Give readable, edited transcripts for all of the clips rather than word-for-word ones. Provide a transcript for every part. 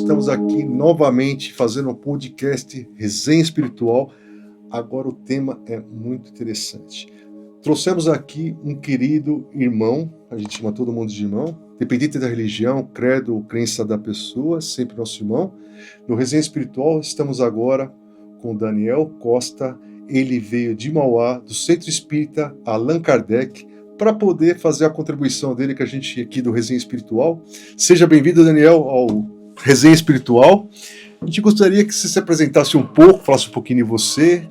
estamos aqui novamente fazendo um podcast Resenha Espiritual. Agora o tema é muito interessante. Trouxemos aqui um querido irmão, a gente chama todo mundo de irmão, independente da religião, credo ou crença da pessoa, sempre nosso irmão. No Resenha Espiritual estamos agora com o Daniel Costa. Ele veio de Mauá, do Centro Espírita Allan Kardec, para poder fazer a contribuição dele, que a gente aqui do Resenha Espiritual. Seja bem-vindo, Daniel, ao Resenha Espiritual. A gente gostaria que você se apresentasse um pouco, falasse um pouquinho de você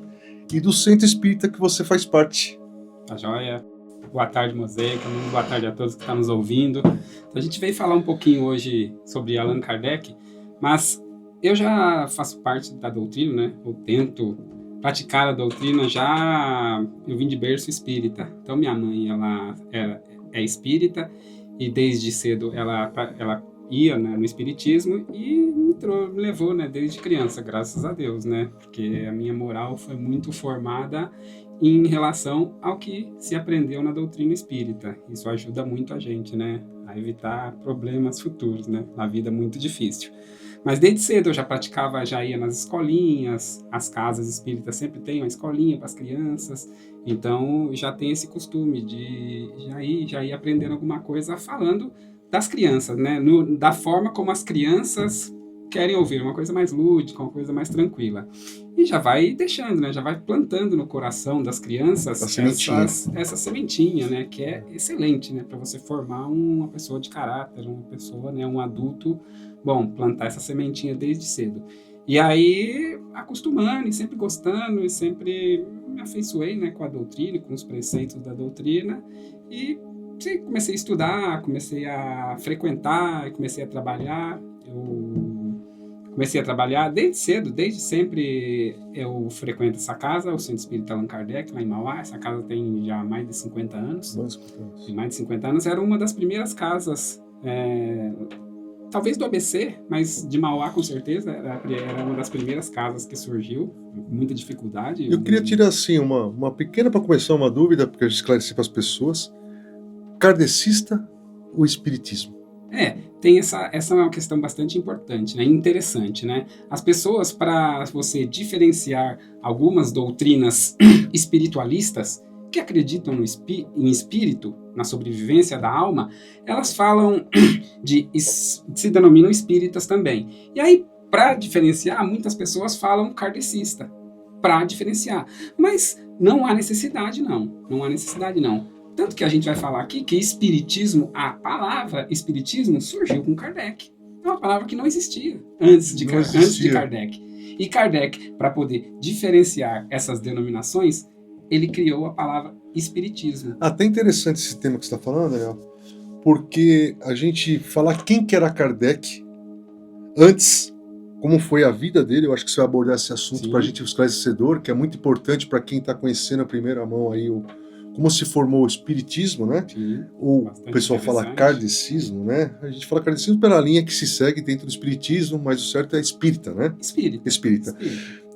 e do Centro Espírita que você faz parte. Tá joia? Boa tarde, Mosaica. Boa tarde a todos que estão nos ouvindo. Então, a gente veio falar um pouquinho hoje sobre Allan Kardec, mas eu já faço parte da doutrina, né? Eu tento praticar a doutrina eu vim de berço espírita. Então minha mãe, ela é espírita e desde cedo ela ia, né, no espiritismo e me levou, né, desde criança, graças a Deus, né? Porque a minha moral foi muito formada em relação ao que se aprendeu na doutrina espírita. Isso ajuda muito a gente, né, a evitar problemas futuros, né, na vida muito difícil. Mas desde cedo eu já praticava, já ia nas escolinhas, as casas espíritas sempre tem uma escolinha para as crianças, então já tem esse costume de já ir aprendendo alguma coisa falando das crianças, né? Da forma como as crianças querem ouvir, uma coisa mais lúdica, uma coisa mais tranquila. E já vai deixando, né? Já vai plantando no coração das crianças essa sementinha, né? Que é excelente, né? Para você formar uma pessoa de caráter, uma pessoa, né? Um adulto bom, plantar essa sementinha desde cedo. E aí, acostumando, e sempre gostando, e sempre me afeiçoei, né, com a doutrina, com os preceitos da doutrina, e comecei a estudar, comecei a frequentar, comecei a trabalhar. Eu comecei a trabalhar desde cedo, desde sempre eu frequento essa casa, o Centro Espírita Allan Kardec, lá em Mauá. Essa casa tem já mais de 50 anos. Tem mais de 50 anos. Era uma das primeiras casas, talvez do ABC, mas de Mauá com certeza, era uma das primeiras casas que surgiu, com muita dificuldade. Eu queria tirar assim, uma pequena, para começar, uma dúvida, porque a gente esclarecer para as pessoas: kardecista ou espiritismo? Tem essa é uma questão bastante importante, né? Interessante, né? As pessoas, para você diferenciar algumas doutrinas espiritualistas que acreditam em espírito, na sobrevivência da alma, elas falam se denominam espíritas também. E aí, para diferenciar, muitas pessoas falam kardecista, para diferenciar. Mas não há necessidade, não. Não há necessidade, não. Tanto que a gente vai falar aqui que espiritismo, a palavra espiritismo surgiu com Kardec. É uma palavra que não existia antes de Kardec. E Kardec, para poder diferenciar essas denominações, ele criou a palavra espiritismo. Até interessante esse tema que você está falando, Daniel, porque a gente falar quem que era Kardec antes, como foi a vida dele, eu acho que você vai abordar esse assunto para a gente esclarecedor, que é muito importante para quem está conhecendo a primeira mão aí como se formou o espiritismo, né? Sim, ou o pessoal fala kardecismo, né? A gente fala kardecismo pela linha que se segue dentro do espiritismo, mas o certo é espírita, né? Espírita.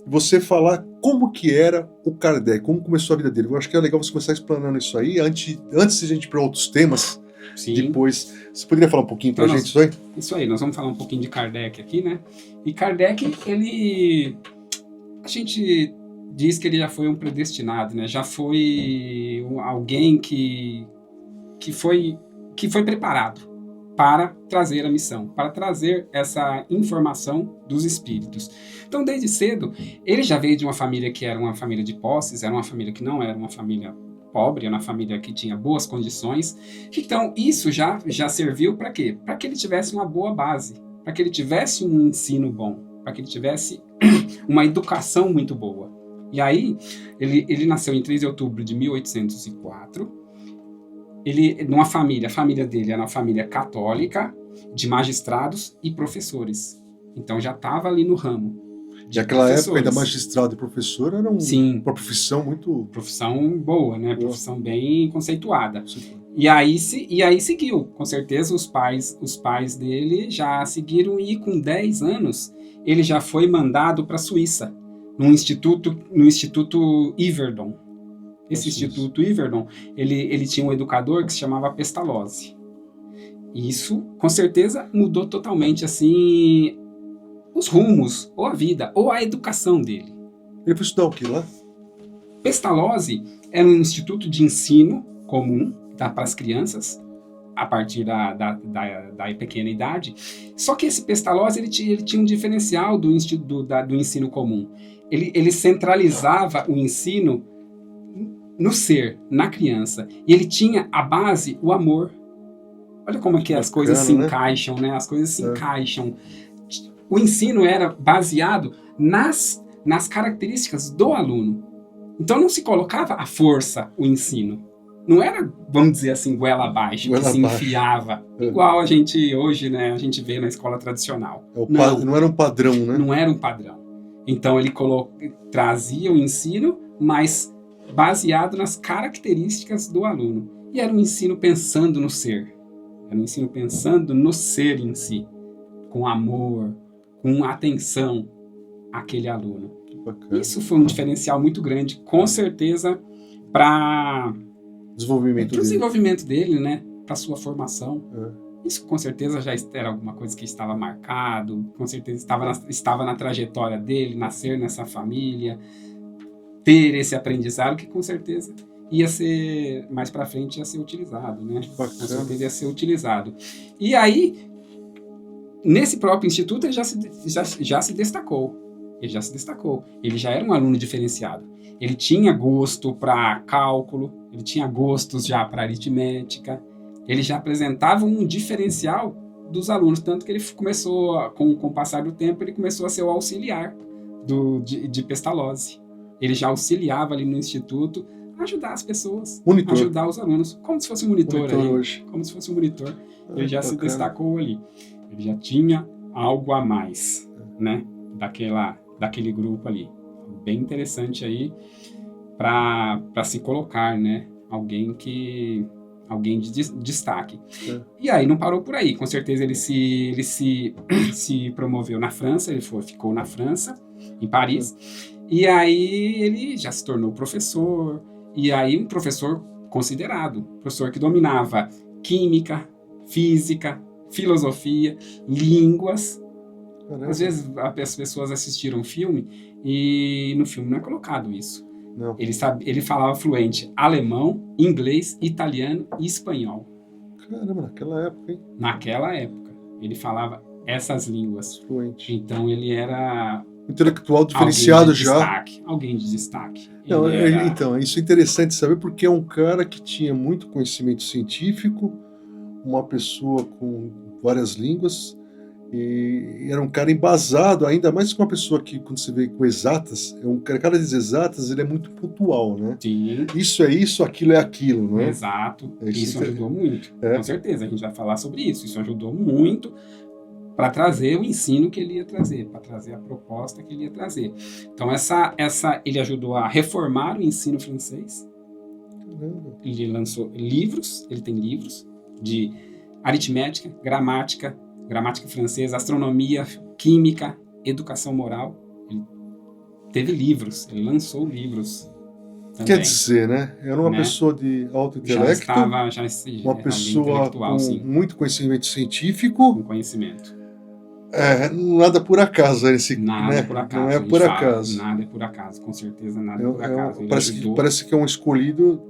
Você falar como que era o Kardec, como começou a vida dele. Eu acho que é legal você começar explanando isso aí, antes de a gente ir para outros temas. Sim. Depois, você poderia falar um pouquinho pra gente isso aí? Isso aí, nós vamos falar um pouquinho de Kardec aqui, né? E Kardec, a gente diz que ele já foi um predestinado, né? Já foi alguém que foi preparado para trazer a missão, para trazer essa informação dos espíritos. Então, desde cedo, ele já veio de uma família que era uma família de posses, era uma família que não era uma família pobre, era uma família que tinha boas condições. Então, isso já serviu para quê? Para que ele tivesse uma boa base, para que ele tivesse um ensino bom, para que ele tivesse uma educação muito boa. E aí, ele nasceu em 3 de outubro de 1804, a família dele era uma família católica, de magistrados e professores. Então já estava ali no ramo. Naquela época, ainda magistrado e professor era uma profissão muito... Profissão boa, né? Profissão bem conceituada. E aí seguiu. Com certeza os pais dele já seguiram, e com 10 anos ele já foi mandado para a Suíça, no Instituto Yverdon. Esse Instituto Yverdon, ele tinha um educador que se chamava Pestalozzi. E isso, com certeza, mudou totalmente assim os rumos, ou a vida, ou a educação dele. Ele foi estudar o que lá? Pestalozzi era um instituto de ensino comum para as crianças, a partir da pequena idade. Só que esse Pestalozzi ele tinha um diferencial do ensino comum. Ele centralizava o ensino no ser, na criança. E ele tinha a base, o amor. Olha como é que as coisas se encaixam, né? As coisas se encaixam. O ensino era baseado nas características do aluno. Então não se colocava à força o ensino. Não era, vamos dizer assim, goela abaixo, que se enfiava, igual a gente hoje, né, a gente vê na escola tradicional. Não era um padrão, né? Não era um padrão. Então ele trazia o ensino, mas baseado nas características do aluno. E era um ensino pensando no ser. Era um ensino pensando no ser em si, com amor, com atenção àquele aluno. Isso foi um diferencial muito grande, com certeza, para o desenvolvimento dele, né? Para sua formação. Isso com certeza já era alguma coisa que estava marcado, com certeza estava na trajetória dele, nascer nessa família, ter esse aprendizado que com certeza ia ser, mais para frente, ia ser utilizado, né? Com certeza ia ser utilizado. E aí, nesse próprio instituto, ele já se destacou. Ele já era um aluno diferenciado. Ele tinha gosto para cálculo, ele tinha gostos já para aritmética, ele já apresentava um diferencial dos alunos, tanto que ele começou, com o passar do tempo, ele começou a ser o auxiliar de Pestalozzi. Ele já auxiliava ali no instituto a ajudar as pessoas, ajudar os alunos, como se fosse um monitor ali, como se fosse um monitor. Ele já se destacou ali. Ele já tinha algo a mais, né, daquele grupo ali. Bem interessante aí para se colocar, né, alguém de destaque. E aí não parou por aí. Com certeza ele se promoveu na França, ficou na França, em Paris. E aí ele já se tornou professor. E aí um professor considerado, professor que dominava química, física, filosofia, línguas. Às vezes as pessoas assistiram o filme e no filme não é colocado isso. Não. Ele falava fluente alemão, inglês, italiano e espanhol. Caramba, naquela época, hein? Naquela época. Ele falava essas línguas. Fluente. Então ele era intelectual diferenciado já. Alguém de destaque. Não, então, isso é interessante saber, porque é um cara que tinha muito conhecimento científico, uma pessoa com várias línguas, e era um cara embasado, ainda mais com uma pessoa que, quando você vê com exatas, cara das exatas, ele é muito pontual, né? Sim. Isso é isso, aquilo é aquilo, né? Exato. Isso ajudou muito. Com certeza, a gente vai falar sobre isso. Isso ajudou muito para trazer o ensino que ele ia trazer, para trazer a proposta que ele ia trazer. Então, ele ajudou a reformar o ensino francês. Ele lançou livros, ele tem livros de aritmética, gramática francesa, astronomia, química, educação moral. Ele teve livros, ele lançou livros também. Quer dizer, né? Era uma pessoa de alto intelecto, uma pessoa com muito conhecimento científico. Com conhecimento. Nada por acaso. Nada né? por acaso. Não é por acaso. Nada é por acaso, com certeza nada é por acaso. Parece que é um escolhido.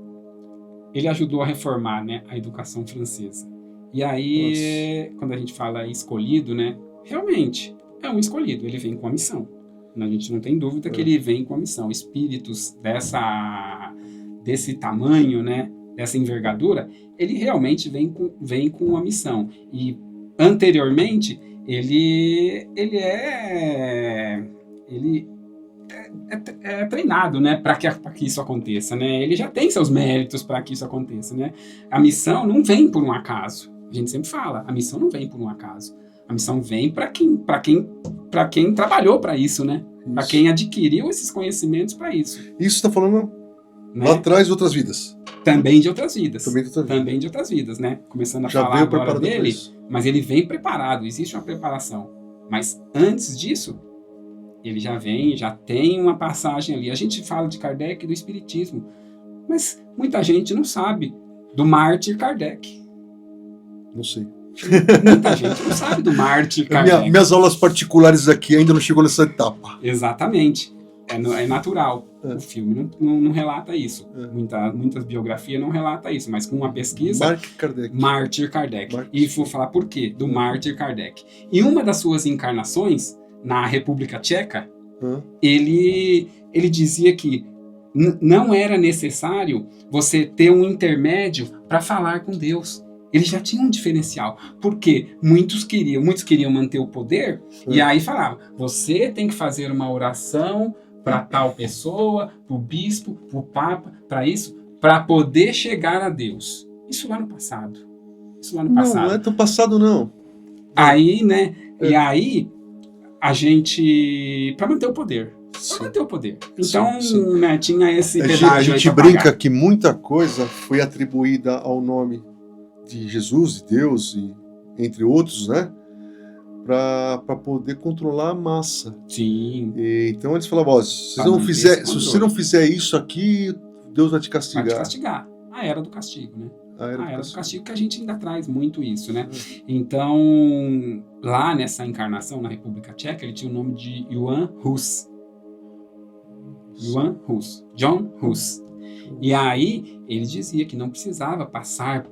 Ele ajudou a reformar, né, a educação francesa. E aí, quando a gente fala escolhido, né, realmente é um escolhido, ele vem com a missão. A gente não tem dúvida que ele vem com a missão. Espíritos desse tamanho, né, dessa envergadura, ele realmente vem com a missão. E anteriormente, ele é treinado, né, para que isso aconteça, né? Ele já tem seus méritos para que isso aconteça, né? A missão não vem por um acaso. A gente sempre fala, a missão não vem por um acaso. A missão vem para quem trabalhou para isso, né? Para quem adquiriu esses conhecimentos para isso. Isso está falando, né, lá atrás de outras vidas. Também de outras vidas. Também de outras vidas, né? Começando a já falar agora dele, mas ele vem preparado, existe uma preparação. Mas antes disso, ele já tem uma passagem ali. A gente fala de Kardec e do Espiritismo, mas muita gente não sabe do mártir Kardec. Não sei. Muita gente não sabe do Mártir Kardec. Minhas aulas particulares aqui ainda não chegou nessa etapa. Exatamente. É natural. O filme não relata isso. Muitas biografias não relatam isso, mas com uma pesquisa... Mártir Kardec. E vou falar por quê do Mártir Kardec. Em uma das suas encarnações, na República Tcheca, ele dizia que não era necessário você ter um intermédio para falar com Deus. Ele já tinha um diferencial, porque muitos queriam manter o poder, e aí falavam, você tem que fazer uma oração para tal pessoa, para o bispo, para o papa, para isso, para poder chegar a Deus. Isso lá no passado. Não é tão passado, não. Aí, né, e aí, a gente, para manter o poder. Para manter o poder. Então, sim. Né, tinha esse pedágio. A gente brinca que muita coisa foi atribuída ao nome de Jesus, de Deus, e entre outros, né? Para poder controlar a massa. Sim. Então eles falavam, se você não fizer isso aqui, Deus vai te castigar. Vai te castigar. A era do castigo, né? A era do castigo, que a gente ainda traz muito isso, né? Então, lá nessa encarnação, na República Tcheca, ele tinha o nome de Jan Hus. John Hus. E aí, ele dizia que não precisava passar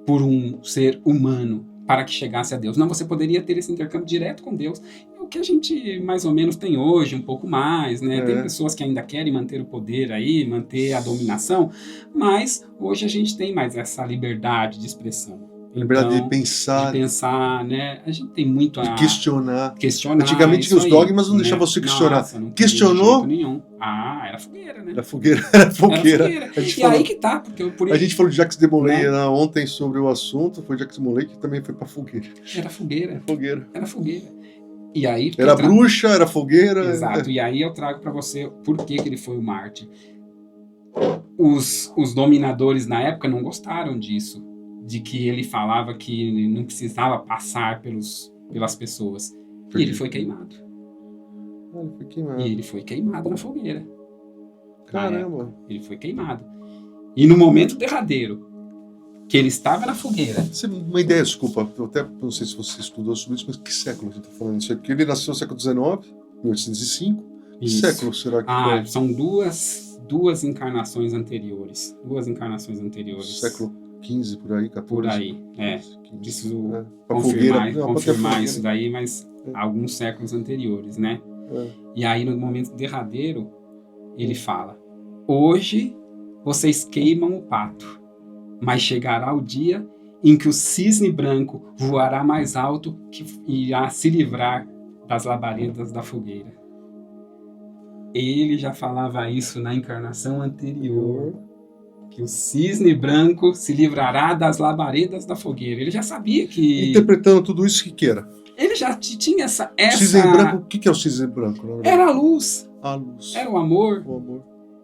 por um ser humano para que chegasse a Deus. Não, você poderia ter esse intercâmbio direto com Deus. É o que a gente mais ou menos tem hoje, um pouco mais, né? Tem pessoas que ainda querem manter o poder aí, manter a dominação, mas hoje a gente tem mais essa liberdade de expressão. Liberdade de pensar. De pensar, né? A gente tem muito a... De questionar. Antigamente os dogmas não deixavam você questionar. Nossa, não questionou? Nenhum. Era fogueira, né? Era fogueira. E aí que tá, porque a gente falou de Jacques de Molay ontem sobre o assunto, foi Jacques de Molay que também foi pra fogueira. Era fogueira. E aí... Era bruxa, era fogueira. Exato, e aí eu trago pra você por que ele foi o Mártir. Os dominadores na época não gostaram disso, de que ele falava que não precisava passar pelas pessoas. E ele foi queimado. E ele foi queimado na fogueira. Caramba! Ele foi queimado. E no momento derradeiro, que ele estava na fogueira... Uma ideia, desculpa, eu até não sei se você estudou sobre isso, mas que século a gente está falando isso aqui? Ele nasceu no século XIX, 1805. Que século será que foi? São duas encarnações anteriores. Século 15 por aí, 14. Por aí, 15. Preciso confirmar isso daí, mas alguns séculos anteriores, né? E aí, no momento derradeiro, ele fala: hoje vocês queimam o pato, mas chegará o dia em que o cisne branco voará mais alto que irá se livrar das labaredas da fogueira. Ele já falava isso na encarnação anterior, que o cisne branco se livrará das labaredas da fogueira. Ele já sabia que... Interpretando tudo isso, que era? Ele já tinha essa... Cisne branco, o que é o cisne branco? Era a luz. A luz. Era o amor.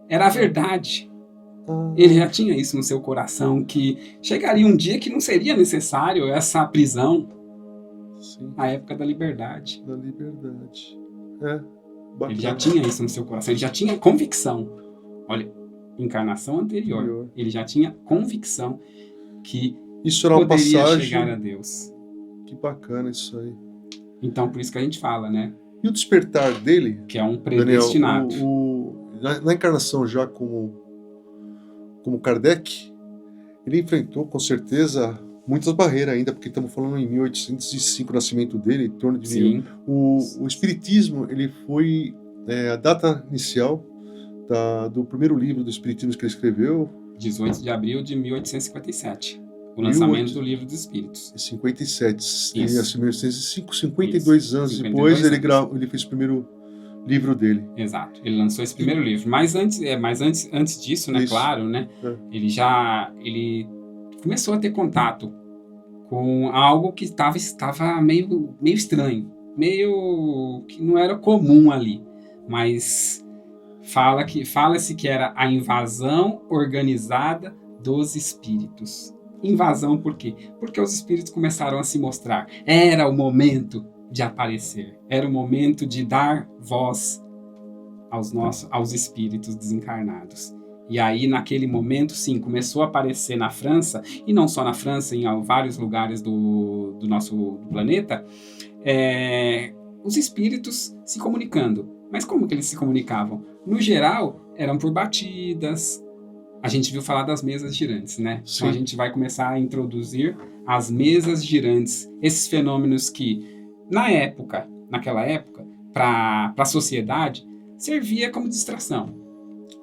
Era a verdade. Ele já tinha isso no seu coração, que chegaria um dia que não seria necessário essa prisão. Sim. A época da liberdade. Da liberdade. Bacana. Ele já tinha isso no seu coração, ele já tinha convicção. Olha, encarnação anterior. Ele já tinha convicção que isso era uma poderia passagem... chegar a Deus. Que bacana isso aí. Então, por isso que a gente fala, né? E o despertar dele... Que é um predestinado. Daniel, na encarnação já como Kardec, ele enfrentou, com certeza, muitas barreiras ainda, porque estamos falando em 1805, o nascimento dele, em torno de... Sim. O Espiritismo, ele foi... a data inicial do primeiro livro do Espiritismo que ele escreveu... 18 de abril de 1857. O lançamento do Livro dos Espíritos. 57. Isso. Ele nasceu em 1805, 52 anos depois, ele fez o primeiro livro dele. Exato. Ele lançou esse primeiro livro. Mas antes disso, né, claro, né, ele começou a ter contato com algo que estava meio estranho, meio que não era comum ali. Mas fala-se que era a invasão organizada dos espíritos. Invasão por quê? Porque os espíritos começaram a se mostrar. Era o momento de aparecer. Era o momento de dar voz aos espíritos desencarnados. E aí, naquele momento, sim, começou a aparecer na França, e não só na França, em vários lugares do nosso planeta, os espíritos se comunicando. Mas como que eles se comunicavam? No geral, eram por batidas. A gente viu falar das mesas girantes, né? Sim. Então a gente vai começar a introduzir as mesas girantes, esses fenômenos que, naquela época, para a sociedade, servia como distração.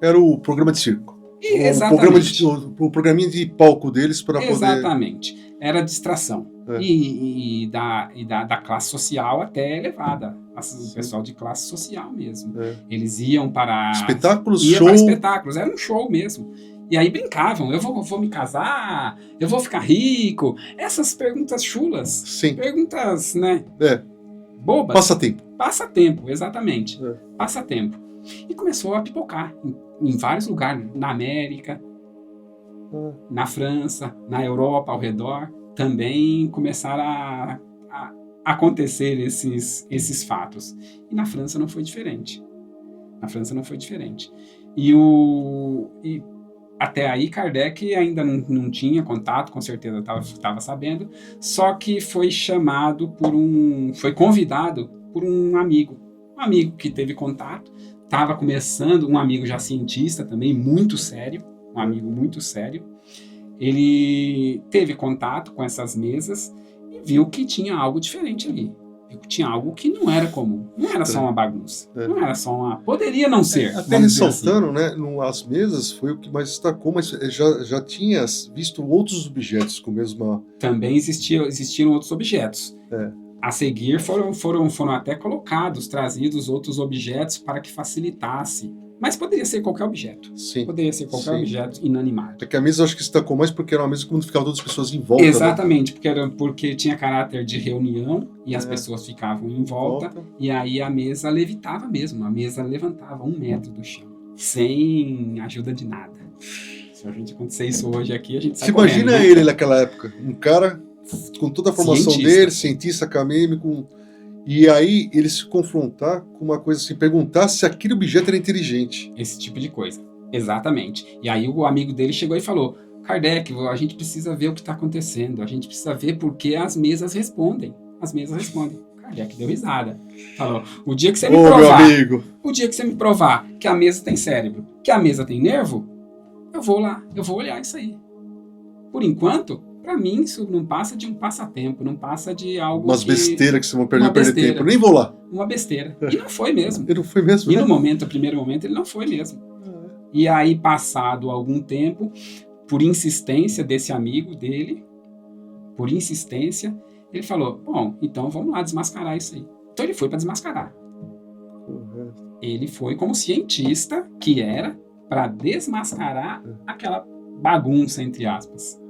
Era o programa de circo. Exatamente. O programinha de palco deles para poder... Exatamente. Era distração. E da classe social até elevada. O pessoal de classe social mesmo. Eles iam para... Espetáculos, show. Para espetáculos. Era um show mesmo. E aí brincavam. Eu vou me casar? Eu vou ficar rico? Essas perguntas chulas. Sim. Perguntas, né? Bobas. Passatempo. Passatempo, exatamente. Passatempo. E começou a pipocar em vários lugares, na América, na França, na Europa ao redor, também começaram a acontecer esses fatos. E na França não foi diferente. E até aí Kardec ainda não tinha contato, com certeza estava sabendo, só que foi foi convidado por um amigo que teve contato. Estava começando, um amigo já cientista também, muito sério, um amigo muito sério. Ele teve contato com essas mesas e viu que tinha algo diferente ali. Viu que tinha algo que não era comum. Não era só uma bagunça. Não era só uma... Poderia não ser. Até ressaltando, assim, né, as mesas foi o que mais destacou, mas já tinha visto outros objetos com a mesma... Também existiram outros objetos. A seguir foram até trazidos outros objetos para que facilitasse. Mas poderia ser qualquer objeto. Sim. Poderia ser qualquer objeto inanimado. É que a mesa eu acho que destacou mais porque era uma mesa quando ficavam todas as pessoas em volta. Exatamente, né? porque tinha caráter de reunião e as pessoas ficavam em volta. E aí a mesa levitava mesmo. A mesa levantava 1 metro do chão. Sem ajuda de nada. Se a gente acontecer isso hoje aqui, a gente sai correndo. Você imagina, né? Ele naquela época, um cara... com toda a formação dele, cientista acadêmico, e aí ele se confrontar com uma coisa assim, perguntar se aquele objeto era inteligente. Esse tipo de coisa, exatamente. E aí o amigo dele chegou e falou: Kardec, a gente precisa ver o que está acontecendo, a gente precisa ver porque as mesas respondem. Kardec deu risada. Falou: o dia que você me provar, meu amigo. O dia que você me provar que a mesa tem cérebro, que a mesa tem nervo, eu vou lá, eu vou olhar isso aí. Por enquanto, pra mim, isso não passa de um passatempo, não passa de algo besteiras que você vai perder tempo. Nem vou lá. Uma besteira. E não foi mesmo. Ele não foi mesmo, E no primeiro momento, ele não foi mesmo. E aí, passado algum tempo, por insistência desse amigo dele, ele falou: bom, então vamos lá desmascarar isso aí. Então ele foi para desmascarar. Ele foi como cientista que era para desmascarar aquela bagunça, entre aspas.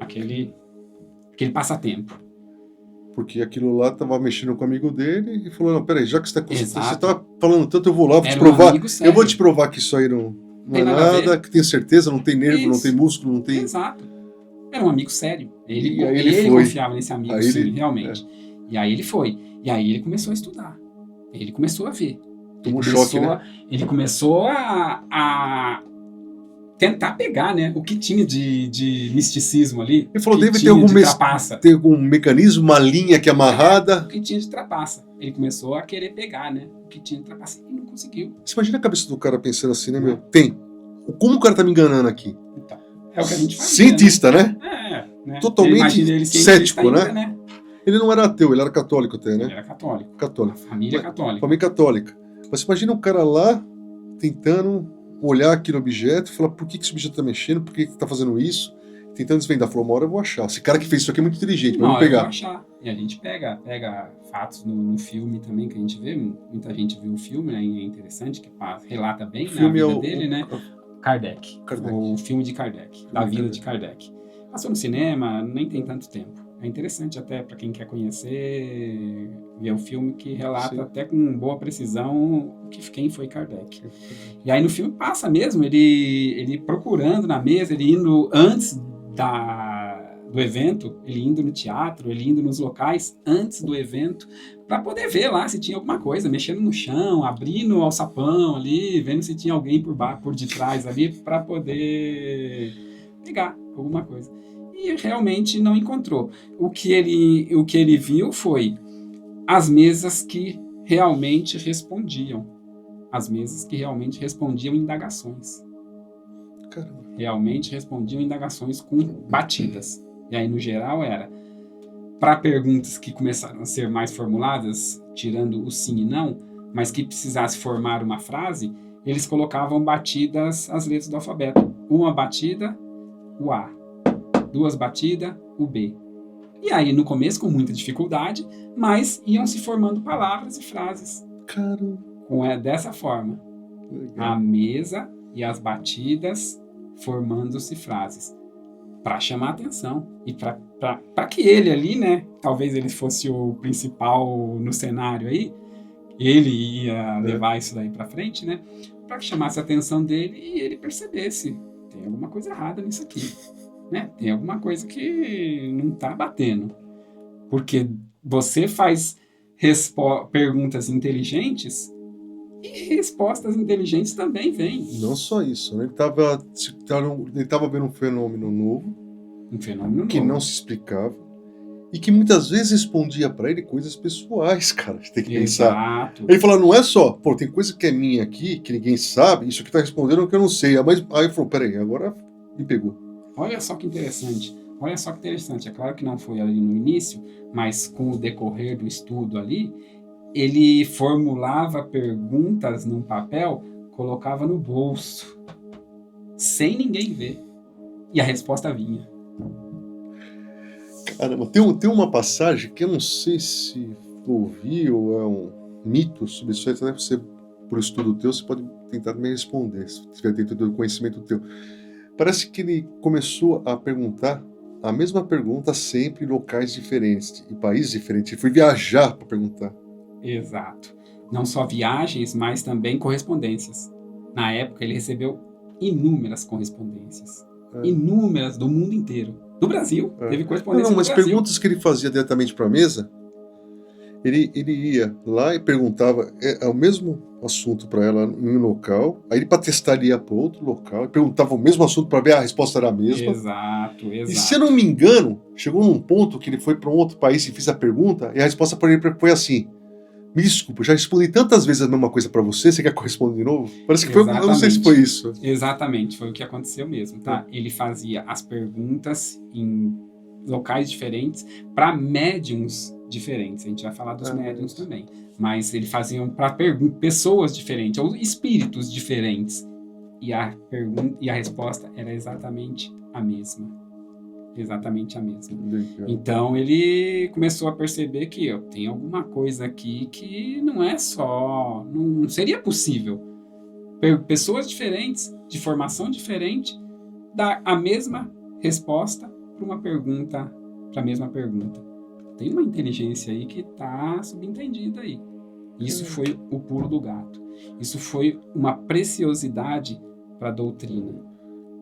Aquele passatempo. Porque aquilo lá estava mexendo com o amigo dele e falou: não, peraí, já que você está falando tanto, eu vou lá, vou te provar. Eu vou te provar que isso aí não é nada, que tem certeza, não tem nervo, não tem músculo, não tem... Exato. Era um amigo sério. Ele confiava nesse amigo, realmente. E aí ele foi. E aí ele começou a estudar. Ele começou a ver. Tomou choque, né? Ele começou a tentar pegar, né, o que tinha de misticismo ali. Ele falou: deve ter algum mecanismo, uma linha que é amarrada. O que tinha de trapaça. Ele começou a querer pegar, né, o que tinha de trapaça e não conseguiu. Você imagina a cabeça do cara pensando assim, né, meu? Como o cara tá me enganando aqui? Então, é o que a gente faz. Cientista, né? Né? Totalmente ele cético, ainda, né? Ele não era ateu, ele era católico até, né? Ele era católico. Família católica. Mas você imagina um cara lá tentando olhar aqui no objeto e falar: por que esse objeto tá mexendo? Por que tá fazendo isso? Tentando desvendar. Falou: uma hora eu vou achar. Esse cara que fez isso aqui é muito inteligente, mas vamos pegar. Eu vou achar. E a gente pega fatos no filme também que a gente vê. Muita gente viu o filme, né? É interessante, que relata bem, né, a vida dele, né? Kardec. O filme de Kardec, da vida de Kardec. Passou no cinema, nem tem tanto tempo. É interessante até para quem quer conhecer, ver o filme que relata até com boa precisão quem foi Kardec. E aí no filme passa mesmo, ele procurando na mesa, ele indo antes do evento, ele indo no teatro, ele indo nos locais antes do evento, para poder ver lá se tinha alguma coisa, mexendo no chão, abrindo o alçapão ali, vendo se tinha alguém por detrás ali, para poder pegar alguma coisa. E realmente não encontrou. O que ele viu foi as mesas que realmente respondiam. As mesas que realmente respondiam indagações. Caramba. Realmente respondiam indagações com batidas. E aí, no geral, era para perguntas que começaram a ser mais formuladas, tirando o sim e não, mas que precisasse formar uma frase, eles colocavam batidas as letras do alfabeto. Uma batida, o A. Duas batidas, o B. E aí, no começo, com muita dificuldade, mas iam se formando palavras e frases. Caramba. Dessa forma. Legal. A mesa e as batidas formando-se frases. Para chamar a atenção. E para que ele ali, né? Talvez ele fosse o principal no cenário aí. Ele ia levar isso daí para frente, né? Para que chamasse a atenção dele e ele percebesse. Tem alguma coisa errada nisso aqui. Né? Tem alguma coisa que não está batendo. Porque você faz perguntas inteligentes e respostas inteligentes também vêm. Não só isso, né? Ele estava vendo um fenômeno novo. Um fenômeno que novo. não se explicava. E que muitas vezes respondia para ele coisas pessoais, cara. Tem que pensar. Exato. Ele fala, não é só, pô, tem coisa que é minha aqui, que ninguém sabe, isso aqui tá respondendo que eu não sei. Mas aí ele falou, peraí, agora me pegou. Olha só que interessante. Olha só que interessante. É claro que não foi ali no início, mas com o decorrer do estudo ali, ele formulava perguntas num papel, colocava no bolso, sem ninguém ver. E a resposta vinha. Caramba, tem uma passagem que eu não sei se ouvi ou é um mito sobre isso, até você, por estudo teu, você pode tentar me responder, se tiver dentro do conhecimento teu. Parece que ele começou a perguntar a mesma pergunta sempre em locais diferentes, em países diferentes. Ele foi viajar para perguntar. Exato. Não só viagens, mas também correspondências. Na época, ele recebeu inúmeras correspondências. Inúmeras do mundo inteiro. Do Brasil. Teve correspondência do mas Brasil. Perguntas que ele fazia diretamente para a mesa, ele ia lá e perguntava o mesmo assunto para ela em um local, aí para testar ele ia para outro local e perguntava o mesmo assunto para ver a resposta era a mesma. Exato. E se eu não me engano, chegou num ponto que ele foi para um outro país e fez a pergunta e a resposta para ele foi assim: me desculpa, já respondi tantas vezes a mesma coisa para você quer que eu responda de novo? Parece que foi, eu não sei se foi isso. Exatamente, foi o que aconteceu mesmo, tá? Ele fazia as perguntas em locais diferentes para médiums diferentes. A gente vai falar dos médiums também. Mas ele fazia para pessoas diferentes, ou espíritos diferentes. E a resposta era exatamente a mesma. Exatamente a mesma. Legal. Então ele começou a perceber que tem alguma coisa aqui que não é só... Não seria possível. Pessoas diferentes, de formação diferente, dar a mesma resposta para uma pergunta, para a mesma pergunta. Tem uma inteligência aí que está subentendida aí. Isso foi o pulo do gato. Isso foi uma preciosidade para a doutrina.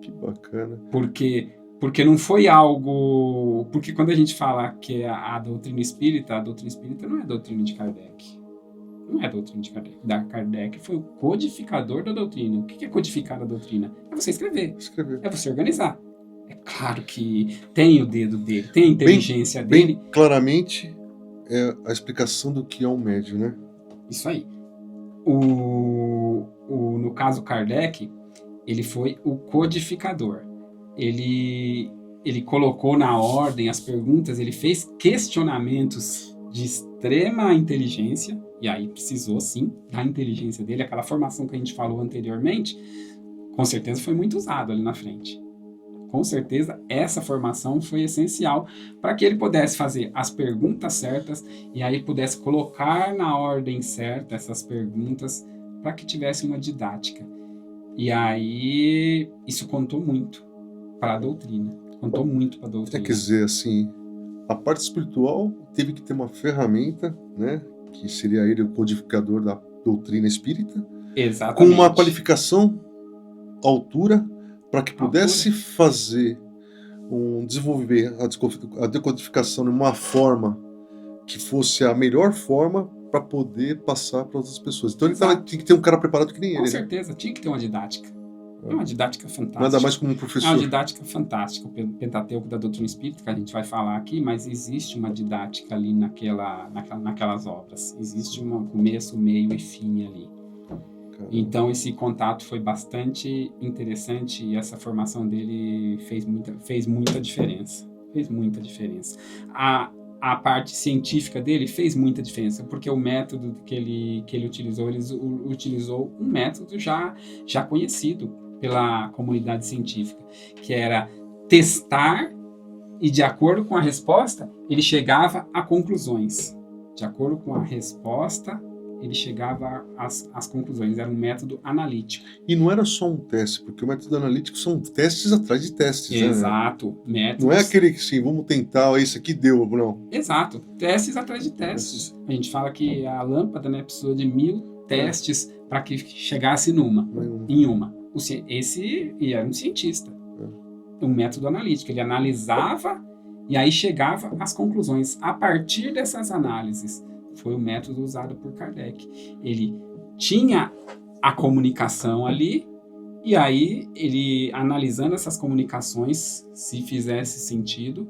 Que bacana. Porque não foi algo... Porque quando a gente fala que é a doutrina espírita não é a doutrina de Kardec. Não é a doutrina de Kardec. Kardec foi o codificador da doutrina. O que é codificar a doutrina? É você escrever. É você organizar. É claro que tem o dedo dele, tem a inteligência dele. Bem claramente é a explicação do que é um médium, né? Isso aí. No caso Kardec, ele foi o codificador. Ele colocou na ordem as perguntas, ele fez questionamentos de extrema inteligência, e aí precisou sim da inteligência dele, aquela formação que a gente falou anteriormente, com certeza foi muito usado ali na frente. Com certeza essa formação foi essencial para que ele pudesse fazer as perguntas certas e aí pudesse colocar na ordem certa essas perguntas para que tivesse uma didática. E aí isso contou muito para a doutrina. Contou muito para a doutrina. Quer dizer, assim, a parte espiritual teve que ter uma ferramenta, né, que seria ele o codificador da doutrina espírita. Exatamente. Com uma qualificação à altura para que pudesse fazer desenvolver a decodificação de uma forma que fosse a melhor forma para poder passar para outras pessoas. Então ele tinha que ter um cara preparado que nem ele. Com né? certeza, tinha que ter uma didática. É uma didática fantástica. Nada mais como um É professor. uma didática fantástica. O Pentateuco da doutrina espírita, que a gente vai falar aqui, mas existe uma didática ali naquelas obras. Existe um começo, meio e fim ali. Caramba. Então esse contato foi bastante interessante e essa formação dele fez muita diferença. Fez muita diferença. A parte científica dele fez muita diferença, porque o método que ele utilizou, ele utilizou um método já conhecido pela comunidade científica, que era testar e, de acordo com a resposta, ele chegava a conclusões. De acordo com a resposta, ele chegava às conclusões. Era um método analítico. E não era só um teste, porque o método analítico são testes atrás de testes. Exato. Né? Métodos... Não é aquele que sim, vamos tentar, isso aqui deu, não. Exato. Testes atrás de testes. A gente fala que a lâmpada, né, precisou de 1000 testes para que chegasse em uma. Esse era um cientista. Um método analítico. Ele analisava e aí chegava às conclusões. A partir dessas análises, foi o método usado por Kardec. Ele tinha a comunicação ali, e aí ele, analisando essas comunicações, se fizesse sentido,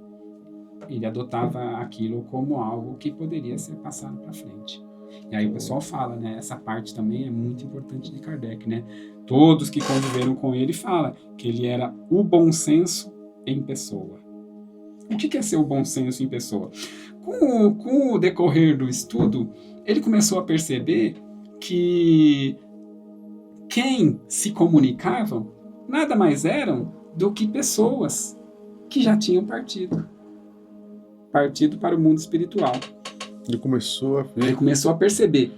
ele adotava aquilo como algo que poderia ser passado para frente. E aí o pessoal fala, né? Essa parte também é muito importante de Kardec, né? Todos que conviveram com ele falam que ele era o bom senso em pessoa. O que é ser o bom senso em pessoa? Com o decorrer do estudo, ele começou a perceber que quem se comunicavam nada mais eram do que pessoas que já tinham partido para o mundo espiritual. Ele começou a ver. Ele começou a perceber.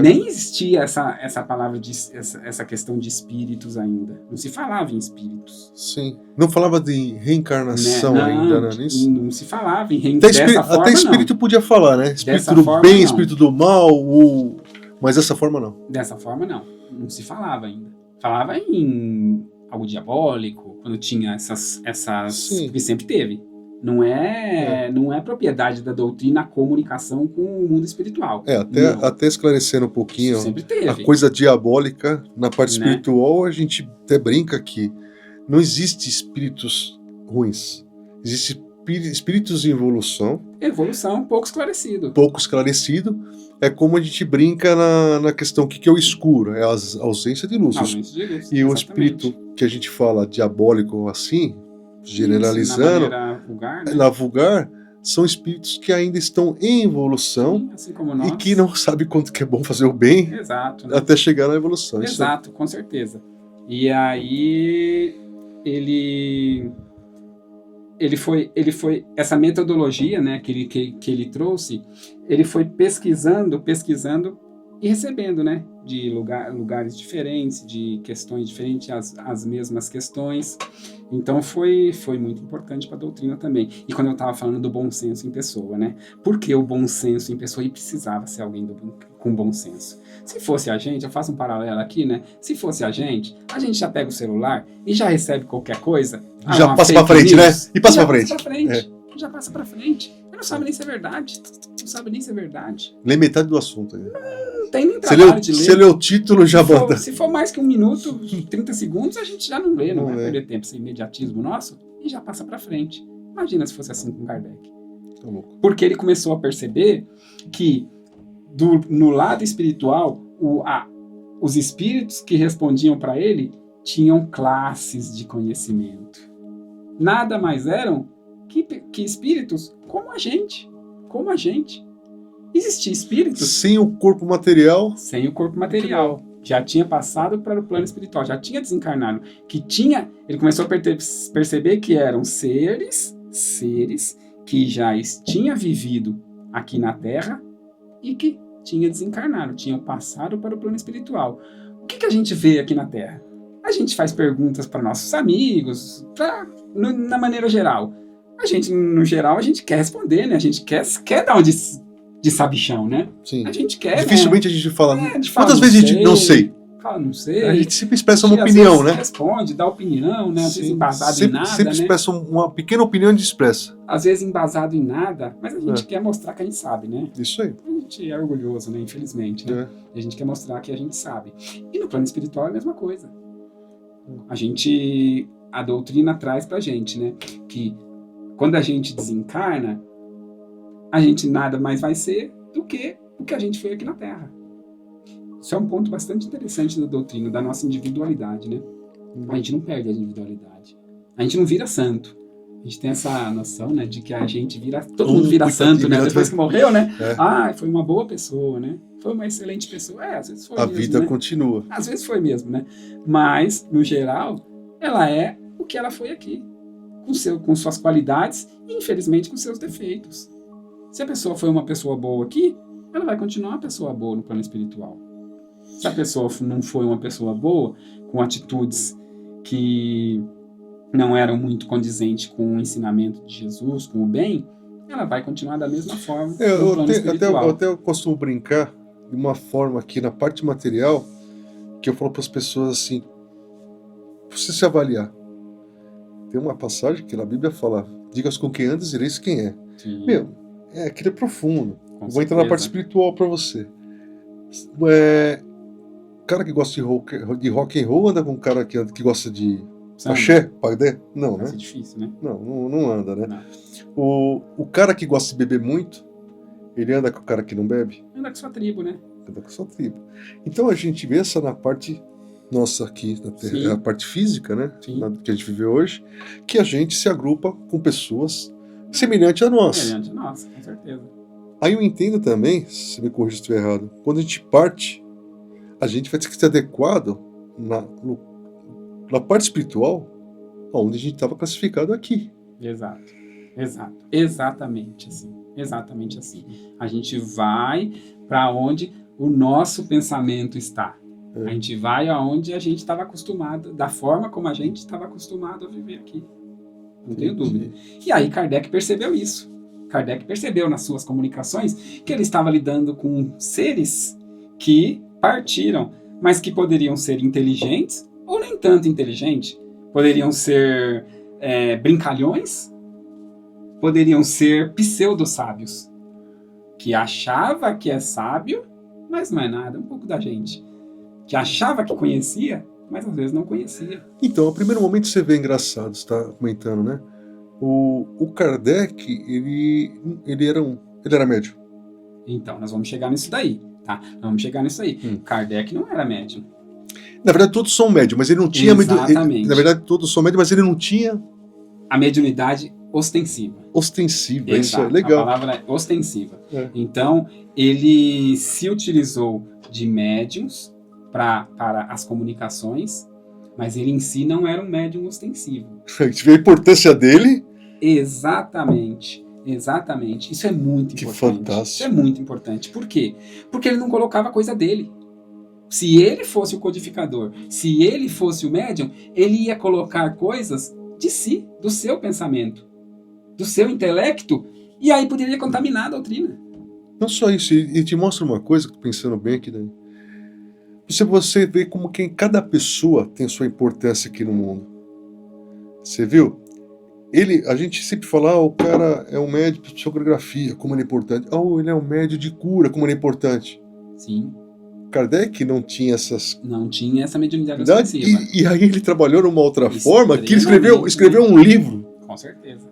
Nem existia essa palavra, essa questão de espíritos ainda. Não se falava em espíritos. Sim. Não falava de reencarnação ainda, né? Não se falava em reencarnação. Até espírito podia falar, né? Espírito do bem, espírito do mal, mas dessa forma não. Dessa forma não. Não se falava ainda. Falava em algo diabólico, quando tinha essas que sempre teve. Não é propriedade da doutrina a comunicação com o mundo espiritual. Até esclarecendo um pouquinho, sempre teve. A coisa diabólica na parte espiritual, a gente até brinca que não existe espíritos ruins. Existem espíritos em evolução. Evolução pouco esclarecido. Pouco esclarecido. É como a gente brinca na questão, o que é o escuro? É a ausência de luz. E o espírito que a gente fala diabólico assim, generalizando, na vulgar, são espíritos que ainda estão em evolução, assim como nós, e que não sabem quanto que é bom fazer o bem. Exato, né? Até chegar na evolução. Exato, com certeza. E aí ele foi essa metodologia, né, que ele trouxe, ele foi pesquisando e recebendo, né, de lugares diferentes, de questões diferentes, as mesmas questões. Então foi muito importante para a doutrina também. E quando eu estava falando do bom senso em pessoa, né? Por que o bom senso em pessoa? E precisava ser alguém com bom senso. Se fosse a gente, eu faço um paralelo aqui, né? Se fosse a gente já pega o celular e já recebe qualquer coisa. Já passa para frente, né? E passa para frente. Já passa para frente. Não sabe nem se é verdade. Lê metade do assunto. Não tem nem trabalho de ler. Você lê o título, já bota. Se for mais que 1 minuto, 30 segundos, a gente já não lê, não vai perder tempo. Esse imediatismo nosso, e já passa pra frente. Imagina se fosse assim com Kardec. Tá louco. Porque ele começou a perceber que no lado espiritual, os espíritos que respondiam para ele tinham classes de conhecimento. Nada mais eram que espíritos como a gente. Existia espíritos sem o corpo material. Já tinha passado para o plano espiritual, já tinha desencarnado. Ele começou a perceber que eram seres que já tinham vivido aqui na Terra e que tinham desencarnado, tinham passado para o plano espiritual. O que a gente vê aqui na Terra? A gente faz perguntas para nossos amigos, na maneira geral. No geral, a gente quer responder, né? A gente quer dar uma de sabichão, né? Sim. A gente quer, dificilmente, né? A gente fala, quantas vezes a gente não sei? fala, não sei. A gente sempre expressa uma às opinião, vezes né? responde, dá opinião, né? Às vezes Sim, embasado em sempre, nada, sempre né? expressa uma pequena opinião e a gente expressa. Às vezes embasado em nada, mas a gente quer mostrar que a gente sabe, né? Isso aí. A gente é orgulhoso, né? Infelizmente, né? E a gente quer mostrar que a gente sabe. E no plano espiritual é a mesma coisa. A doutrina traz pra gente, né? Que quando a gente desencarna, a gente nada mais vai ser do que o que a gente foi aqui na Terra. Isso é um ponto bastante interessante da doutrina, da nossa individualidade, né? A gente não perde a individualidade. A gente não vira santo. A gente tem essa noção, né, de que a gente vira, todo mundo vira santo, né, depois que morreu, né? Foi uma boa pessoa, né? Foi uma excelente pessoa. Às vezes foi mesmo, vida, né? Continua. Às vezes foi mesmo, né? Mas, no geral, ela é o que ela foi aqui. Com suas qualidades e, infelizmente, com seus defeitos. Se a pessoa foi uma pessoa boa aqui, ela vai continuar uma pessoa boa no plano espiritual. Se a pessoa não foi uma pessoa boa, com atitudes que não eram muito condizentes com o ensinamento de Jesus, com o bem, ela vai continuar da mesma forma no plano espiritual. Eu até costumo brincar de uma forma aqui na parte material, que eu falo para as pessoas assim, pra você se avaliar. Tem uma passagem que na Bíblia fala, digas com quem andas, direis quem é. Sim. Aquilo é profundo. Com Vou entrar na parte espiritual para você. O cara que gosta de rock and roll anda com um cara que gosta de axé, pagode? Não, né? É difícil, né? Não anda, né? Não. O cara que gosta de beber muito, ele anda com o cara que não bebe? Anda com sua tribo, né? Anda com sua tribo. Então a gente vê essa na parte nossa aqui, na Terra, a parte física, né? Que a gente vive hoje, que a gente se agrupa com pessoas semelhantes a nós. Semelhante a nós, com certeza. Aí eu entendo também, se me corrija se estiver errado, quando a gente parte, a gente vai ter que ser adequado na parte espiritual, onde a gente estava classificado aqui. Exato. Exatamente assim. A gente vai para onde o nosso pensamento está. A gente vai aonde a gente estava acostumado, da forma como a gente estava acostumado a viver aqui. Não tenho dúvida. E aí Kardec percebeu isso. Kardec percebeu nas suas comunicações que ele estava lidando com seres que partiram, mas que poderiam ser inteligentes ou nem tanto inteligentes. Poderiam ser brincalhões, poderiam ser pseudo-sábios, que achava que é sábio, mas não é nada, um pouco da gente. Que achava que conhecia, mas às vezes não conhecia. Então, ao primeiro momento você vê engraçado, você está comentando, né? O Kardec, ele era médium. Então, nós vamos chegar nisso daí, tá? Kardec não era médium. Na verdade, todos são médium, mas ele não tinha... Exatamente. Na verdade, todos são médium, mas ele não tinha... A mediunidade ostensiva. Ostensiva, isso é legal. A palavra é ostensiva. Então, ele se utilizou de médiums para as comunicações, mas ele em si não era um médium ostensivo. A gente vê a importância dele. Exatamente. Isso é muito importante. Que fantástico. Isso é muito importante. Por quê? Porque ele não colocava coisa dele. Se ele fosse o codificador, se ele fosse o médium, ele ia colocar coisas de si, do seu pensamento, do seu intelecto, e aí poderia contaminar a doutrina. Não só isso, e te mostra uma coisa, pensando bem aqui, Dani. Você vê como que cada pessoa tem sua importância aqui no mundo. Você viu? A gente sempre fala, o cara é um médium de psicografia, como ele é importante. Ele é um médium de cura, como ele é importante. Sim. Kardec não tinha essa mediunidade ostensiva. E aí ele trabalhou numa outra forma, que ele escreveu um livro. Com certeza.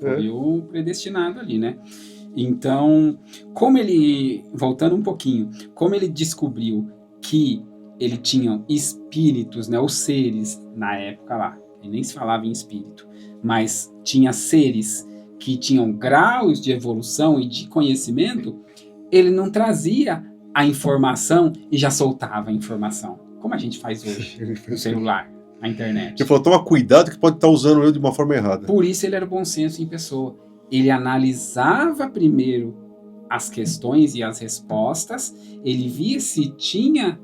Foi o predestinado ali, né? Então, voltando um pouquinho, como ele descobriu que ele tinha espíritos, né, os seres na época lá, e nem se falava em espírito, mas tinha seres que tinham graus de evolução e de conhecimento, ele não trazia a informação e já soltava a informação, como a gente faz hoje no celular, na internet. Ele falou, toma cuidado que pode estar usando ele de uma forma errada. Por isso ele era bom senso em pessoa. Ele analisava primeiro as questões e as respostas, ele via se tinha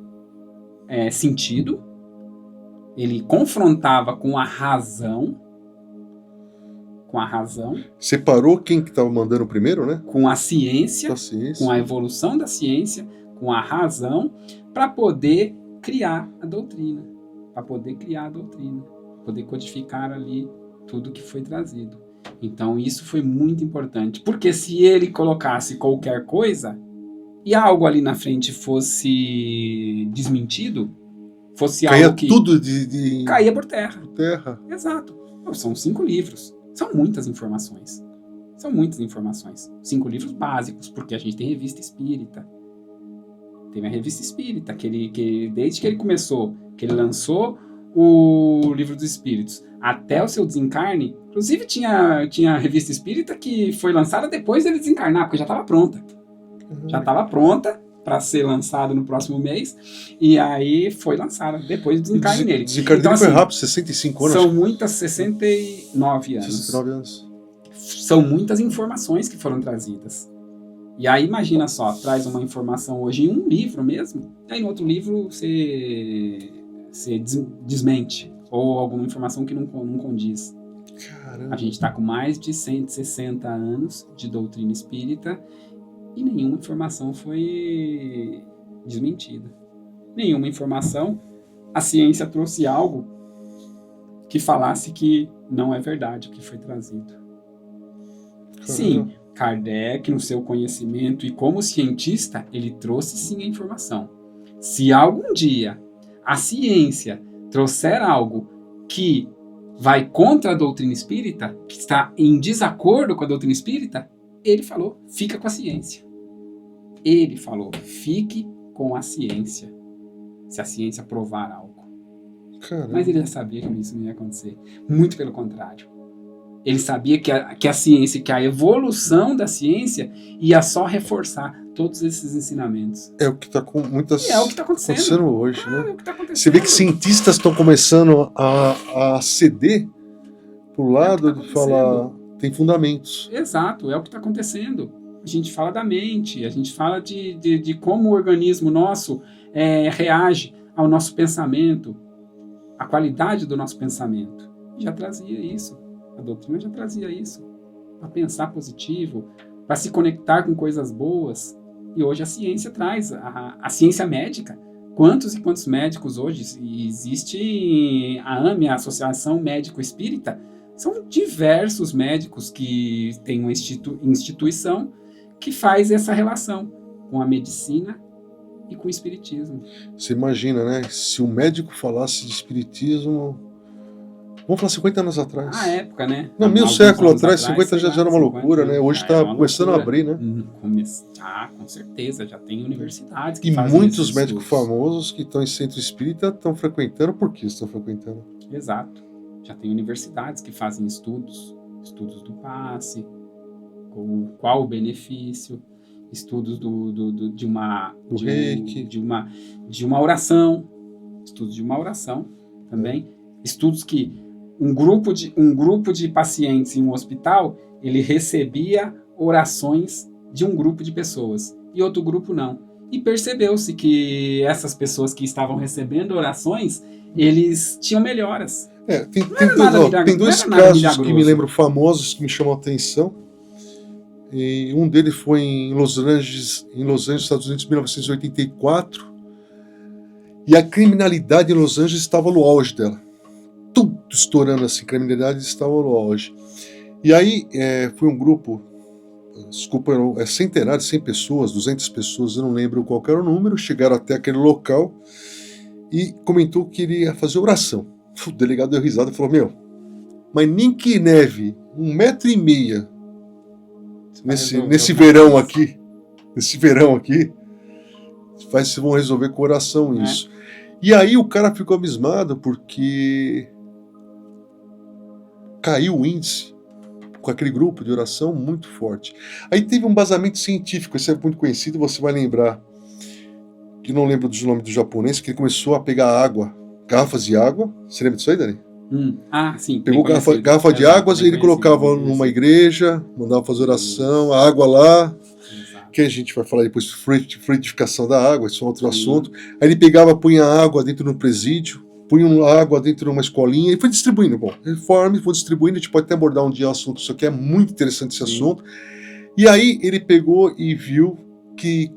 sentido, ele confrontava com a razão, separou quem que estava mandando primeiro, né? Com a ciência, com a evolução da ciência, com a razão para poder criar a doutrina, poder codificar ali tudo que foi trazido. Então isso foi muito importante, porque se ele colocasse qualquer coisa e algo ali na frente fosse desmentido, fosse Caía algo que tudo caía por terra. terra. Exato. São 5 livros. São muitas informações. 5 livros básicos, porque a gente tem revista espírita. Tem a revista espírita, que desde que ele começou, que ele lançou o Livro dos Espíritos, até o seu desencarne, inclusive tinha revista espírita que foi lançada depois dele desencarnar, porque já estava pronta. Já estava pronta para ser lançada no próximo mês, e aí foi lançada depois do desencarne dele. O desencarne dele foi rápido, 65 anos. São muitas, 69 anos. 69 anos. São muitas informações que foram trazidas. E aí imagina só, traz uma informação hoje em um livro mesmo, e aí no outro livro você desmente, ou alguma informação que não condiz. Caramba. A gente está com mais de 160 anos de doutrina espírita e nenhuma informação foi desmentida. Nenhuma informação. A ciência trouxe algo que falasse que não é verdade o que foi trazido. Caramba. Sim, Kardec, no seu conhecimento e como cientista, ele trouxe sim a informação. Se algum dia a ciência trouxer algo que vai contra a doutrina espírita, que está em desacordo com a doutrina espírita, ele falou, fica com a ciência. Ele falou, fique com a ciência, se a ciência provar algo. Caramba. Mas ele já sabia que isso não ia acontecer. Muito pelo contrário. Ele sabia que a ciência, que a evolução da ciência ia só reforçar todos esses ensinamentos. É o que está com muitas. E é o que está acontecendo hoje, né? É o que tá acontecendo. Você vê que cientistas estão começando a ceder pro lado de falar tem fundamentos. Exato, é o que está acontecendo. A gente fala da mente, a gente fala de como o organismo nosso reage ao nosso pensamento, a qualidade do nosso pensamento. Já trazia isso. A doutrina já trazia isso. Para pensar positivo, para se conectar com coisas boas. E hoje a ciência traz, a ciência médica. Quantos e quantos médicos hoje? Existe a AME, a Associação Médico Espírita. São diversos médicos que têm uma instituição que faz essa relação com a medicina e com o espiritismo. Você imagina, né? Se o médico falasse de espiritismo, vamos falar 50 anos atrás. Na época, né? Não, meio século atrás, 50 já era uma 50, loucura, né? Hoje está começando a abrir, né? Com certeza, já tem universidades que E fazem muitos esses médicos estudos. famosos que estão em centro espírita estão frequentando. Por que estão frequentando? Exato. Já tem universidades que fazem estudos do passe, qual o benefício, estudos de uma oração, estudos de uma oração também, estudos que um grupo de pacientes em um hospital, ele recebia orações de um grupo de pessoas e outro grupo não. E percebeu-se que essas pessoas que estavam recebendo orações, eles tinham melhoras. Tem dois casos que me lembro famosos que me chamam a atenção. E um deles foi em Los Angeles, Estados Unidos, em 1984. E a criminalidade em Los Angeles estava no auge dela. Tudo estourando assim, a criminalidade estava no auge. E aí foi um grupo, centenário, 100 pessoas, 200 pessoas, eu não lembro qual era o número, chegaram até aquele local e comentou que iria fazer oração. O delegado deu risada e falou, mas nem que neve 1,5 metro nesse verão aqui, vocês vão resolver com oração isso. E aí o cara ficou abismado porque caiu o índice com aquele grupo de oração muito forte. Aí teve um embasamento científico, esse é muito conhecido, você vai lembrar, que não lembro dos nomes do japonês, que ele começou a pegar garrafas de água. Você lembra disso aí, Dani? Sim. Pegou garrafa de água e ele colocava numa igreja, mandava fazer oração, a água lá, que a gente vai falar depois, fluidificação da água, isso é outro assunto. Aí ele pegava, punha água dentro do presídio, punha água dentro de uma escolinha e foi distribuindo. Bom, conforme foi distribuindo, a gente pode até abordar um dia o assunto, isso aqui é muito interessante esse assunto. E aí ele pegou e viu que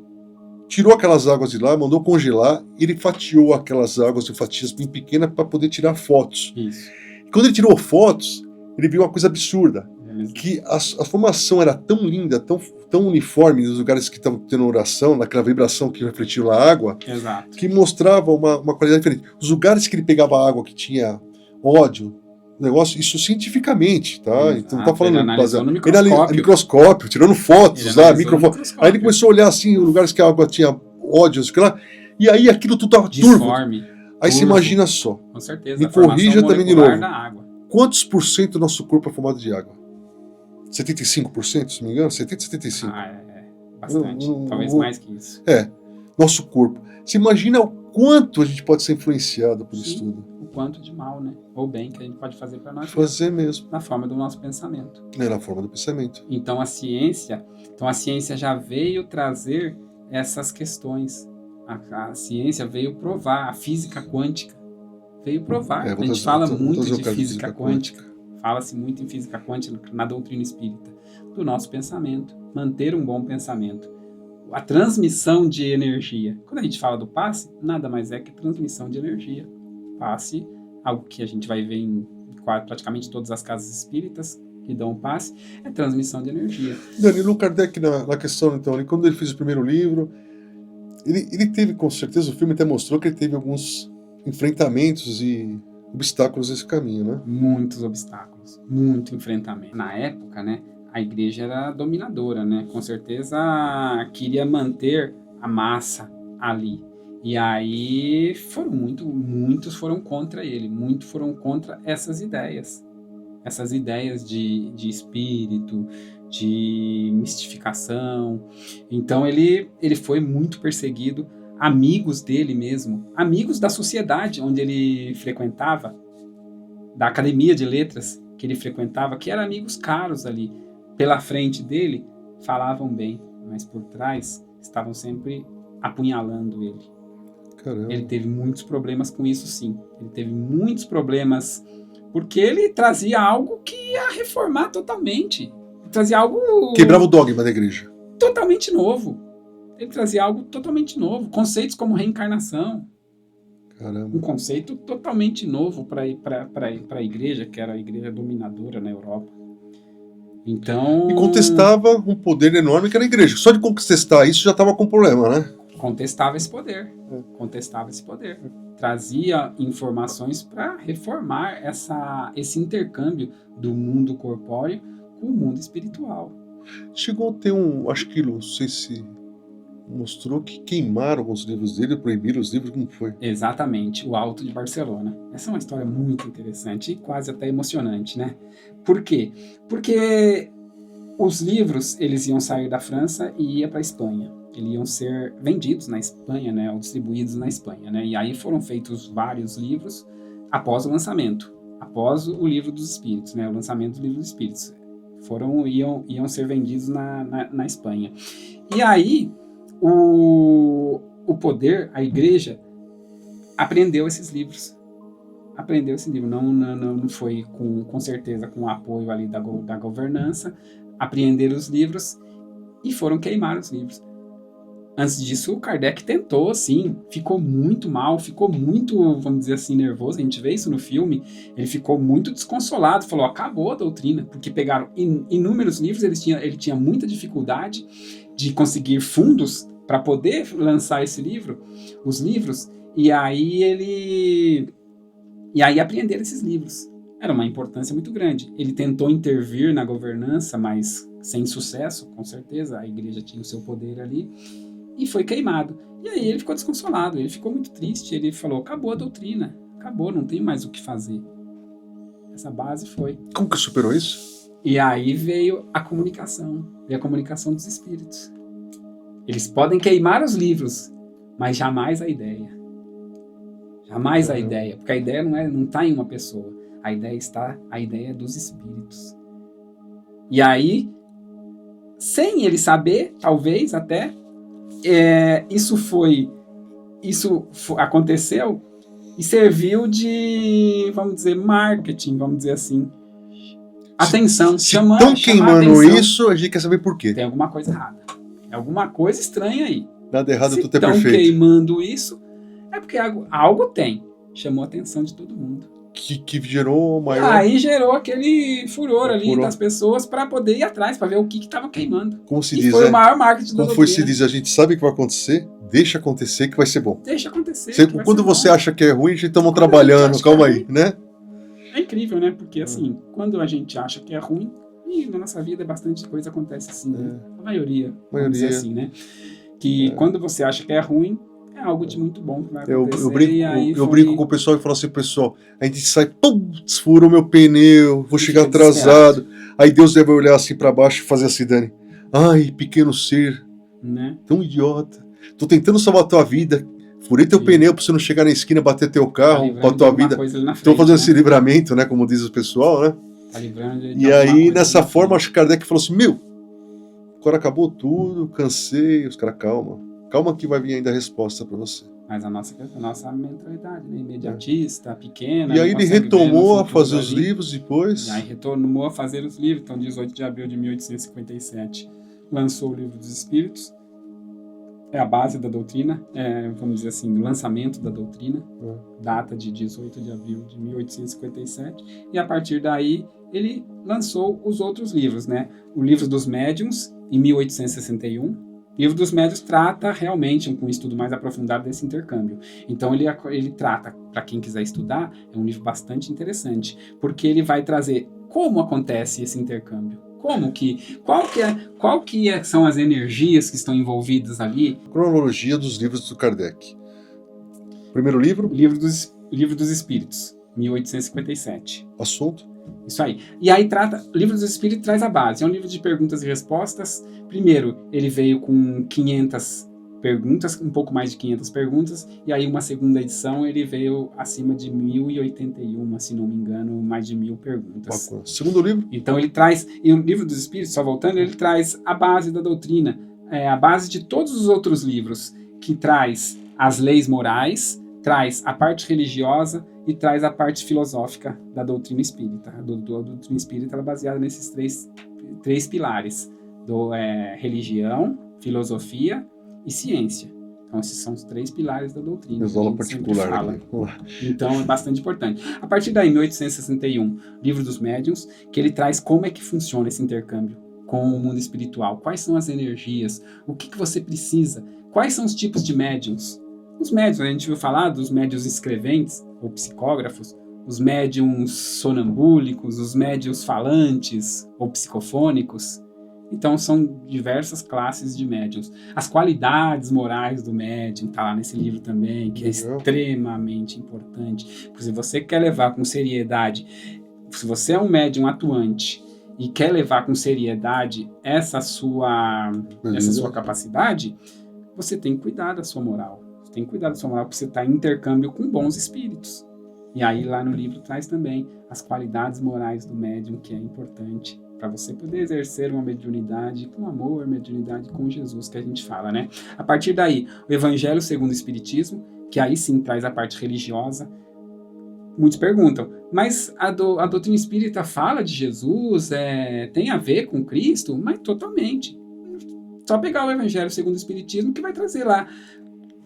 tirou aquelas águas de lá, mandou congelar, e ele fatiou aquelas águas em fatias bem pequenas para poder tirar fotos. Isso. E quando ele tirou fotos, ele viu uma coisa absurda, Beleza. que a formação era tão linda, tão uniforme nos lugares que estavam tendo oração, naquela vibração que refletiu na água, Exato. que mostrava uma qualidade diferente. Os lugares que ele pegava água que tinha ódio, negócio, isso cientificamente, tá? Exato. Então não tá falando Ele analisou no Ele microscópio, tirando fotos lá, Aí ele começou a olhar assim, lugares que a água tinha ódio, sei lá, e aí aquilo tudo tava turvo. Disforme. Aí você imagina só. Com certeza. Me corrija também de novo. Da água. Quantos por cento do nosso corpo é formado de água? 75%, se não me engano? 70, 75%. Bastante. Talvez mais que isso. Nosso corpo. Você imagina o quanto a gente pode ser influenciado por isso tudo. O quanto de mal, né? Ou bem que a gente pode fazer para nós. Fazer mesmo. Na forma do nosso pensamento. Na forma do pensamento. Então a ciência já veio trazer essas questões. A ciência veio provar, a física quântica veio provar. A gente fala muito de física quântica. Fala-se muito em física quântica na doutrina espírita. Do nosso pensamento. Manter um bom pensamento. A transmissão de energia. Quando a gente fala do passe, nada mais é que transmissão de energia. Passe, algo que a gente vai ver em praticamente todas as casas espíritas que dão passe, é transmissão de energia. Danilo Kardec, na questão, então, quando ele fez o primeiro livro, ele teve, com certeza, o filme até mostrou que ele teve alguns enfrentamentos e obstáculos nesse caminho, né? Muitos obstáculos, muito enfrentamento. Na época, né, a igreja era dominadora, né? Com certeza queria manter a massa ali. E aí muitos foram contra ele, muitos foram contra essas ideias de espírito, de mistificação. Então ele foi muito perseguido. Amigos dele mesmo, amigos da sociedade onde ele frequentava, da academia de letras que ele frequentava, que eram amigos caros ali, pela frente dele, falavam bem, mas por trás estavam sempre apunhalando ele. Caramba. Ele teve muitos problemas com isso, sim. Ele teve muitos problemas porque ele trazia algo que ia reformar totalmente. Ele trazia algo... Quebrava o dogma da igreja. Totalmente novo. Ele trazia algo totalmente novo. Conceitos como reencarnação. Caramba. Um conceito totalmente novo para a igreja, que era a igreja dominadora na Europa. Então... E contestava um poder enorme que era a igreja. Só de contestar isso já estava com problema, né? Contestava esse poder. Trazia informações para reformar esse intercâmbio do mundo corpóreo com o mundo espiritual. Chegou a ter acho que, não sei se mostrou que queimaram os livros dele, proibiram os livros, como foi? Exatamente, o Alto de Barcelona. Essa é uma história muito interessante e quase até emocionante, né? Por quê? Porque os livros, eles iam sair da França e ia para a Espanha. Eles iam ser vendidos na Espanha, né? Ou distribuídos na Espanha, né? E aí foram feitos vários livros após o lançamento, após o Livro dos Espíritos, né? O lançamento do Livro dos Espíritos. Iam ser vendidos na Espanha. E aí, o poder, a igreja, apreendeu esses livros. Não foi com certeza com o apoio ali da governança. Apreenderam os livros e foram queimar os livros. Antes disso, o Kardec tentou, sim, ficou muito mal, ficou muito, vamos dizer assim, nervoso. A gente vê isso no filme. Ele ficou muito desconsolado, falou, acabou a doutrina, porque pegaram inúmeros livros, ele tinha muita dificuldade de conseguir fundos para poder lançar os livros, e aí apreenderam esses livros. Era uma importância muito grande. Ele tentou intervir na governança, mas sem sucesso, com certeza, a igreja tinha o seu poder ali, e foi queimado. E aí ele ficou desconsolado, ele ficou muito triste, ele falou, acabou a doutrina, acabou, não tem mais o que fazer. Essa base foi. Como que superou isso? E aí veio a comunicação dos espíritos. Eles podem queimar os livros, mas jamais a ideia. Jamais a ideia, porque a ideia não está em uma pessoa, a ideia é dos espíritos. E aí, sem ele saber, talvez até, isso aconteceu e serviu de, vamos dizer, marketing, vamos dizer assim. Atenção, se estão queimando isso, a gente quer saber por quê. Tem alguma coisa errada. Alguma coisa estranha aí. Nada errado, Se tudo é estão perfeito. queimando isso, é porque algo tem. Chamou a atenção de todo mundo. Que gerou maior... Aí gerou aquele furor ali Furor. das pessoas para poder ir atrás, para ver o que estava queimando. Como se E diz, foi o maior marketing da como foi se doutrina. diz, a gente sabe o que vai acontecer, deixa acontecer que vai ser bom. Deixa acontecer. Quando você acha que é ruim, a gente estamos trabalhando, calma aí, né? É incrível, né? Porque assim, quando a gente acha que é ruim, e na nossa vida bastante coisa acontece assim, né? A maioria, vamos dizer assim, né? Que quando você acha que é ruim, é algo de muito bom que vai acontecer. Eu brinco com o pessoal e falo assim, pessoal, a gente sai, pum, furou meu pneu, vou chegar atrasado. Aí Deus deve olhar assim pra baixo e fazer assim, Dani, ai, pequeno ser, né? Tão idiota. Tô tentando salvar a tua vida, furei teu pneu pra você não chegar na esquina, bater teu carro, pra tua vida. Tô fazendo esse livramento, né, como diz o pessoal, né? Tá livrando e aí, nessa forma, acho que Kardec falou assim, agora acabou tudo, cansei, os caras, calma que vai vir ainda a resposta para você. Mas a nossa mentalidade, né? Imediatista, pequena. E aí ele retomou a fazer os livros depois. E aí retomou a fazer os livros. Então, 18 de abril de 1857, lançou o Livro dos Espíritos. É a base da doutrina, vamos dizer assim, o lançamento da doutrina. Data de 18 de abril de 1857. E a partir daí, ele lançou os outros livros, né? O Livro dos Médiuns, em 1861. O Livro dos Médiuns trata realmente com um estudo mais aprofundado desse intercâmbio. Então ele trata, para quem quiser estudar, é um livro bastante interessante, porque ele vai trazer como acontece esse intercâmbio. Qual que são as energias que estão envolvidas ali? Cronologia dos livros do Kardec. Primeiro livro? Livro dos Espíritos, 1857. Assunto? Isso aí. E aí o Livro dos Espíritos traz a base. É um livro de perguntas e respostas. Primeiro, ele veio com 500 perguntas, um pouco mais de 500 perguntas, e aí uma segunda edição ele veio acima de 1081, se não me engano, mais de 1000 perguntas. Segundo livro? Então ele traz, e o Livro dos Espíritos, só voltando, ele traz a base da doutrina, a base de todos os outros livros, que traz as leis morais, traz a parte religiosa e traz a parte filosófica da doutrina espírita. A doutrina espírita é baseada nesses três pilares, religião, filosofia e ciência. Então, esses são os 3 pilares da doutrina. Aula particular. Então, é bastante importante. A partir daí, 1861, Livro dos Médiuns, que ele traz como é que funciona esse intercâmbio com o mundo espiritual. Quais são as energias? O que você precisa? Quais são os tipos de médiuns? Os médiuns, a gente viu falar dos médiuns escreventes, ou psicógrafos, os médiuns sonambúlicos, os médiuns falantes, ou psicofônicos. Então, são diversas classes de médiuns. As qualidades morais do médium está lá nesse livro também, que é extremamente importante. Porque se você quer levar com seriedade, se você é um médium atuante e quer levar com seriedade essa sua capacidade, você tem que cuidar da sua moral. Você tem que cuidar da sua moral, porque você está em intercâmbio com bons espíritos. E aí, lá no livro, traz também as qualidades morais do médium, que é importante para você poder exercer uma mediunidade com amor, mediunidade com Jesus, que a gente fala, né? A partir daí, o Evangelho segundo o Espiritismo, que aí sim traz a parte religiosa. Muitos perguntam, mas a doutrina espírita fala de Jesus, tem a ver com Cristo? Mas totalmente. Só pegar o Evangelho segundo o Espiritismo, que vai trazer lá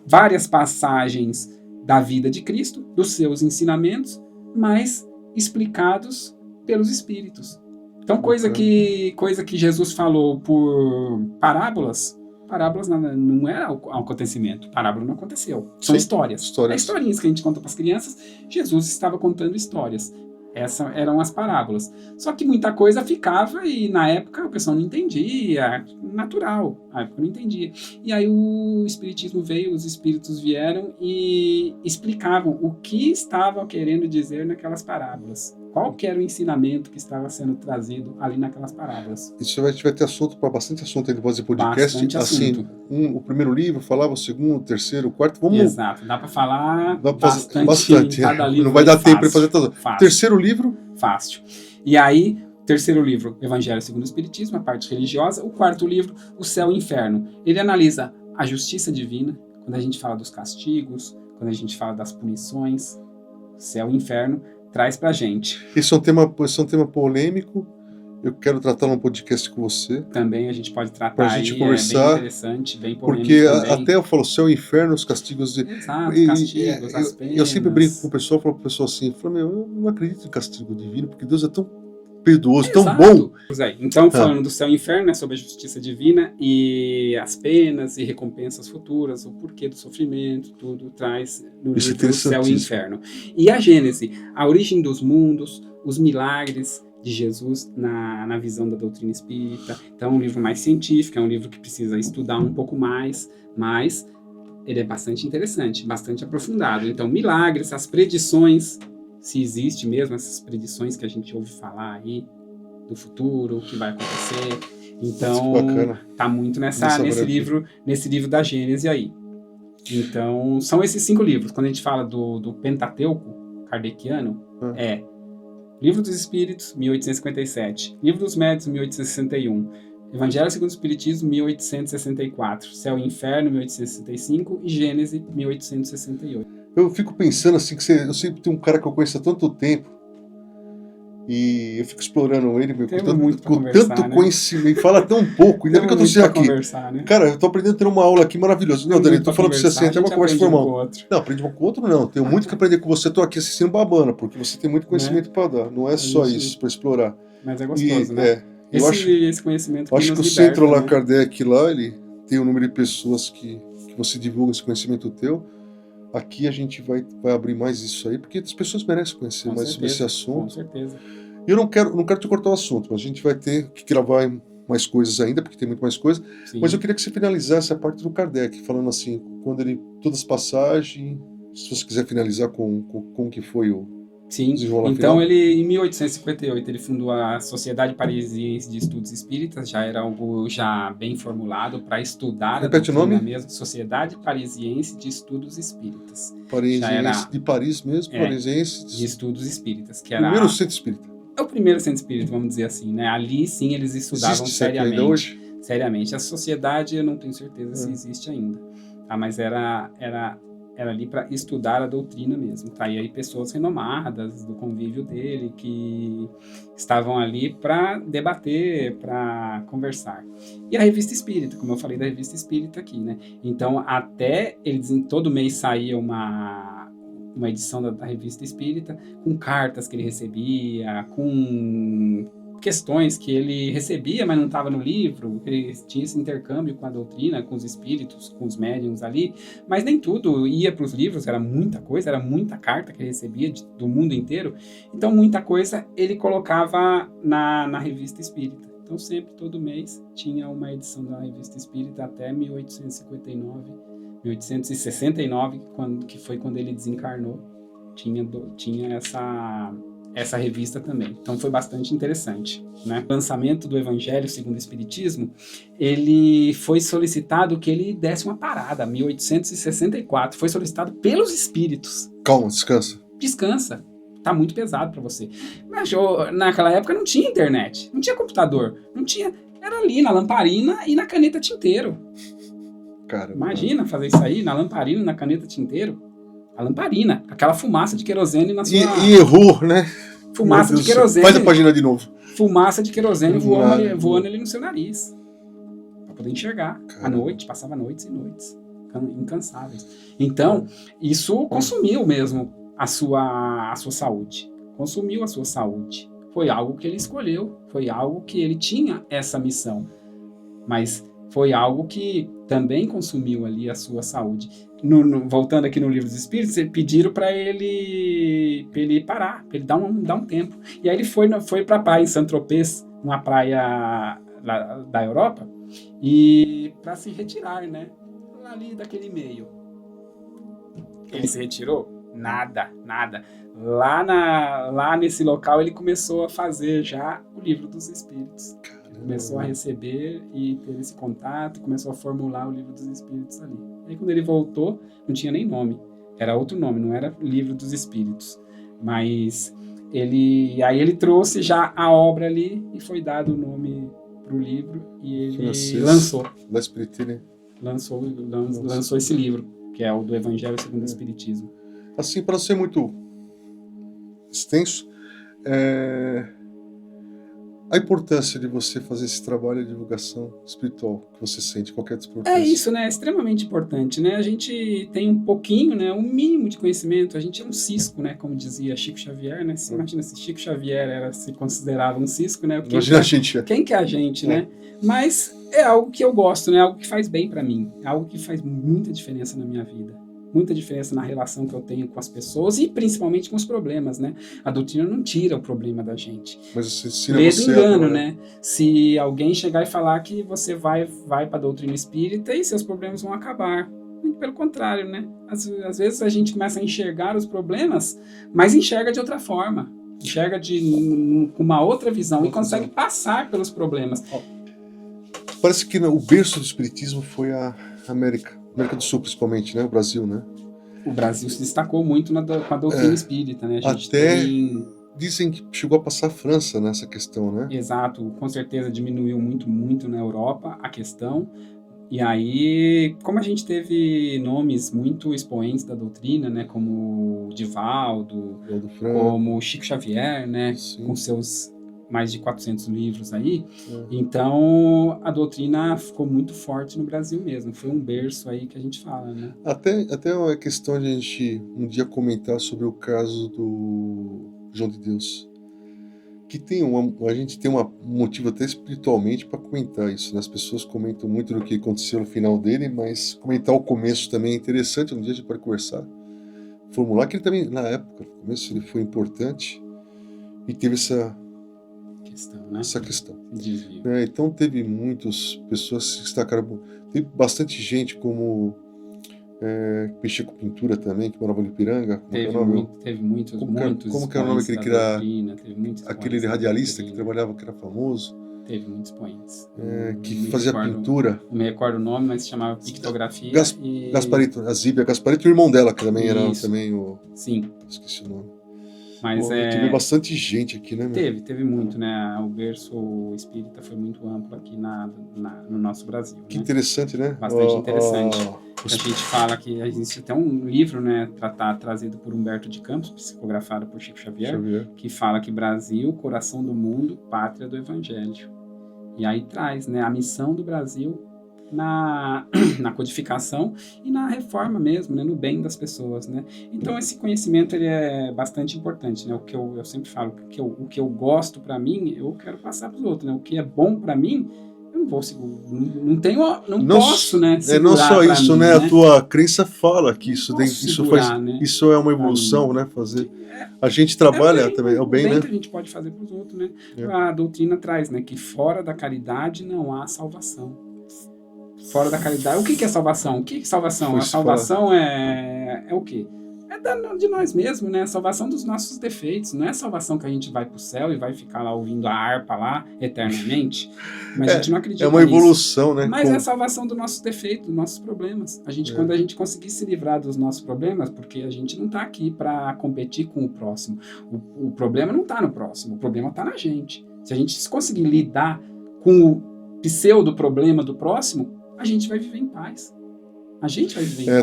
várias passagens da vida de Cristo, dos seus ensinamentos, mas explicados pelos Espíritos. Então, coisa que Jesus falou por parábolas não era o acontecimento. Parábola não aconteceu. São histórias. Historinhas que a gente conta para as crianças. Jesus estava contando histórias. Essas eram as parábolas. Só que muita coisa ficava e na época o pessoal não entendia. Natural. Na época não entendia. E aí o Espiritismo veio, os Espíritos vieram e explicavam o que estavam querendo dizer naquelas parábolas. Qual que era o ensinamento que estava sendo trazido ali naquelas parábolas? Isso vai ter assunto para bastante assunto aí depois do podcast. Bastante assunto. O primeiro livro falava, o segundo, o terceiro, o quarto. Exato, dá para falar bastante. Cada livro não vai dar tempo para fazer tudo. Terceiro livro? Fácil. E aí, terceiro livro, Evangelho segundo o Espiritismo, a parte religiosa. O quarto livro, O Céu e o Inferno. Ele analisa a justiça divina, quando a gente fala dos castigos, quando a gente fala das punições, céu e inferno, traz pra gente. Esse é um tema polêmico Eu quero tratar num podcast com você. Também a gente pode tratar Pra gente aí, conversar, bem interessante, bem polêmico porque também. até eu falo céu e inferno, os castigos de... Exato, castigos, as eu sempre brinco com o penas. pessoal, falo pro pessoal assim, eu não acredito em castigo divino, porque Deus é tão perdoso, tão Exato. bom. Então, falando do céu e inferno, né, sobre a justiça divina e as penas e recompensas futuras, o porquê do sofrimento, tudo traz no Isso é livro Céu e interessantíssimo. Inferno. E a Gênese, a origem dos mundos, os milagres de Jesus na visão da doutrina espírita. Então, é um livro mais científico, é um livro que precisa estudar um pouco mais, mas ele é bastante interessante, bastante aprofundado. Então, milagres, as predições, se existe mesmo essas predições que a gente ouve falar aí do futuro, o que vai acontecer. Então, tá muito nesse livro da Gênese aí. Então, são esses 5 livros. Quando a gente fala do Pentateuco kardeciano, é Livro dos Espíritos, 1857, Livro dos Médiuns, 1861, Evangelho segundo o Espiritismo, 1864, Céu e Inferno, 1865 e Gênese, 1868. Eu fico pensando assim, que eu sempre tenho um cara que eu conheço há tanto tempo, e eu fico explorando ele, meu, com tanto conhecimento, fala tão pouco, ainda bem que eu tô sendo aqui. Né? Cara, eu tô aprendendo a ter uma aula aqui maravilhosa. Não, Dani, tô falando pra você assim, até uma conversa formal. Não, aprendi um com o outro, não. Tenho muito que aprender com você, tô aqui assistindo babana, porque você tem muito conhecimento pra dar. Não é só isso, pra explorar. Mas é gostoso, né? Esse conhecimento que acho que o centro lá, Kardec, lá, ele tem um número de pessoas que você divulga esse conhecimento teu. Aqui a gente vai abrir mais isso aí, porque as pessoas merecem conhecer mais sobre esse assunto. Com certeza. E eu não quero te cortar o assunto, mas a gente vai ter que gravar mais coisas ainda, porque tem muito mais coisa. Sim. Mas eu queria que você finalizasse a parte do Kardec, falando assim, quando ele, todas as passagens, se você quiser finalizar com que foi o desenrolar então final. Ele, em 1858, ele fundou a Sociedade Parisiense de Estudos Espíritas, já era algo já bem formulado para estudar. Repete o nome? Mesmo, Sociedade Parisiense de Estudos Espíritas. Parisiense de Paris mesmo, Parisiense de Estudos Espíritas, que era primeiro centro espírita. É o primeiro centro espírita, vamos dizer assim, né? Ali sim eles estudavam seriamente. Ainda hoje? Seriamente. A sociedade eu não tenho certeza se existe ainda, tá? Mas era ali para estudar a doutrina mesmo, tá? E aí pessoas renomadas do convívio dele que estavam ali para debater, para conversar. E a Revista Espírita, como eu falei da Revista Espírita aqui, né? Então até eles todo mês saía uma edição da Revista Espírita, com cartas que ele recebia, com questões que ele recebia, mas não estava no livro, ele tinha esse intercâmbio com a doutrina, com os espíritos, com os médiuns ali, mas nem tudo ia para os livros, era muita coisa, era muita carta que ele recebia do mundo inteiro, então muita coisa ele colocava na Revista Espírita. Então sempre, todo mês, tinha uma edição da Revista Espírita até 1859, 1869, que foi quando ele desencarnou, tinha essa revista também. Então foi bastante interessante, né? O lançamento do Evangelho segundo o Espiritismo, ele foi solicitado que ele desse uma parada, 1864, foi solicitado pelos espíritos. Calma, descansa. Descansa. Tá muito pesado para você. Mas naquela época não tinha internet, não tinha computador, não tinha... Era ali na lamparina e na caneta tinteiro. Caramba. Imagina fazer isso aí na lamparina, na caneta tinteiro. A lamparina, aquela fumaça de querosene na sua... E errou, né? Fumaça de querosene. Faz a página de novo. Fumaça de querosene voando ali no seu nariz. Pra poder enxergar. Caramba. À noite, passava noites e noites. Incansáveis. Então, isso consumiu mesmo a sua saúde. Consumiu a sua saúde. Foi algo que ele escolheu. Foi algo que ele tinha essa missão. Mas foi algo que também consumiu ali a sua saúde. Voltando aqui no Livro dos Espíritos, pediram para ele parar, para ele dar um tempo. E aí ele foi para a praia em Saint-Tropez, uma praia da Europa, e para se retirar, né? Ali daquele meio. Ele se retirou? Nada. Lá nesse local ele começou a fazer já o Livro dos Espíritos. Começou a receber e ter esse contato, começou a formular o Livro dos Espíritos ali. Aí quando ele voltou, não tinha nem nome, era outro nome, não era Livro dos Espíritos. Mas ele trouxe já a obra ali e foi dado o nome para o livro e ele lançou. Lançou esse livro, que é o do Evangelho segundo o Espiritismo. Assim, para ser muito extenso, A importância de você fazer esse trabalho de divulgação espiritual que você sente, qualquer importância. É isso, né? É extremamente importante, né? A gente tem um pouquinho, né? Um mínimo de conhecimento. A gente é um cisco, né? Como dizia Chico Xavier, né? Você imagina se Chico Xavier se considerava um cisco, né? Imagina a gente. Quem que é a gente, né? Mas é algo que eu gosto, né? Algo que faz bem para mim. É algo que faz muita diferença na minha vida. Muita diferença na relação que eu tenho com as pessoas e principalmente com os problemas, né? A doutrina não tira o problema da gente. Mas você ensina Lê do você engano, agora. né? Se alguém chegar e falar que você vai para a doutrina espírita e seus problemas vão acabar. Muito pelo contrário, né? Às vezes a gente começa a enxergar os problemas, mas enxerga de outra forma. Enxerga com uma outra visão e consegue passar pelos problemas. Parece que o berço do espiritismo foi a América do Sul, principalmente, né? O Brasil, né? O Brasil se destacou muito com a doutrina espírita, né? A gente até dizem que chegou a passar a França nessa questão, né? Exato, com certeza diminuiu muito na Europa a questão. E aí, como a gente teve nomes muito expoentes da doutrina, né? Como Divaldo, como Chico Xavier, né? Sim. Com seus mais de 400 livros aí. Então, a doutrina ficou muito forte no Brasil mesmo. Foi um berço aí que a gente fala, né? Até uma questão de a gente um dia comentar sobre o caso do João de Deus. Que a gente tem um motivo até espiritualmente para comentar isso, né? As pessoas comentam muito do que aconteceu no final dele, mas comentar o começo também é interessante. Um dia a gente pode conversar. Formular que ele também, na época, no começo, ele foi importante e teve essa questão. Então teve muitas pessoas que se destacaram. Teve bastante gente como que mexia com pintura também, que morava no Ipiranga. Teve muitos. Como que era o nome que ele era? Aquele radialista que trabalhava, que era famoso. Teve muitos expoentes. Que fazia pintura. Não me recordo o nome, mas se chamava Pictografia. Gasparito, a Zíbia Gasparito, o irmão dela, que também era também o. Sim. Esqueci o nome. Mas teve bastante gente aqui, né? Teve muito, né? O berço espírita foi muito amplo aqui no nosso Brasil. Que interessante, né? Bastante interessante. A gente fala que existe até um livro, né? Trazido por Humberto de Campos, psicografado por Chico Xavier, que fala que Brasil, coração do mundo, pátria do Evangelho. E aí traz, né? A missão do Brasil na codificação e na reforma mesmo, né, no bem das pessoas, né? Então esse conhecimento ele é bastante importante, né? O que eu sempre falo, o que eu gosto para mim, eu quero passar para os outros, né? O que é bom para mim, eu não vou posso, né? Não só isso, mim, né? A tua crença fala que isso né? Isso é uma evolução, né? Fazer. A gente trabalha também, é o bem, né? Que a gente pode fazer para os outros, né? A doutrina traz, né? Que fora da caridade não há salvação. Fora da caridade. O que é salvação? O que é salvação? A salvação é o quê? É de nós mesmos, né? A salvação dos nossos defeitos. Não é a salvação que a gente vai pro céu e vai ficar lá ouvindo a harpa lá eternamente. Mas a gente não acredita nisso. É uma evolução, né? Mas é a salvação dos nossos defeitos, dos nossos problemas. Quando a gente conseguir se livrar dos nossos problemas, porque a gente não tá aqui para competir com o próximo. O problema não tá no próximo, o problema tá na gente. Se a gente conseguir lidar com o pseudo-problema do próximo, a gente vai viver em paz.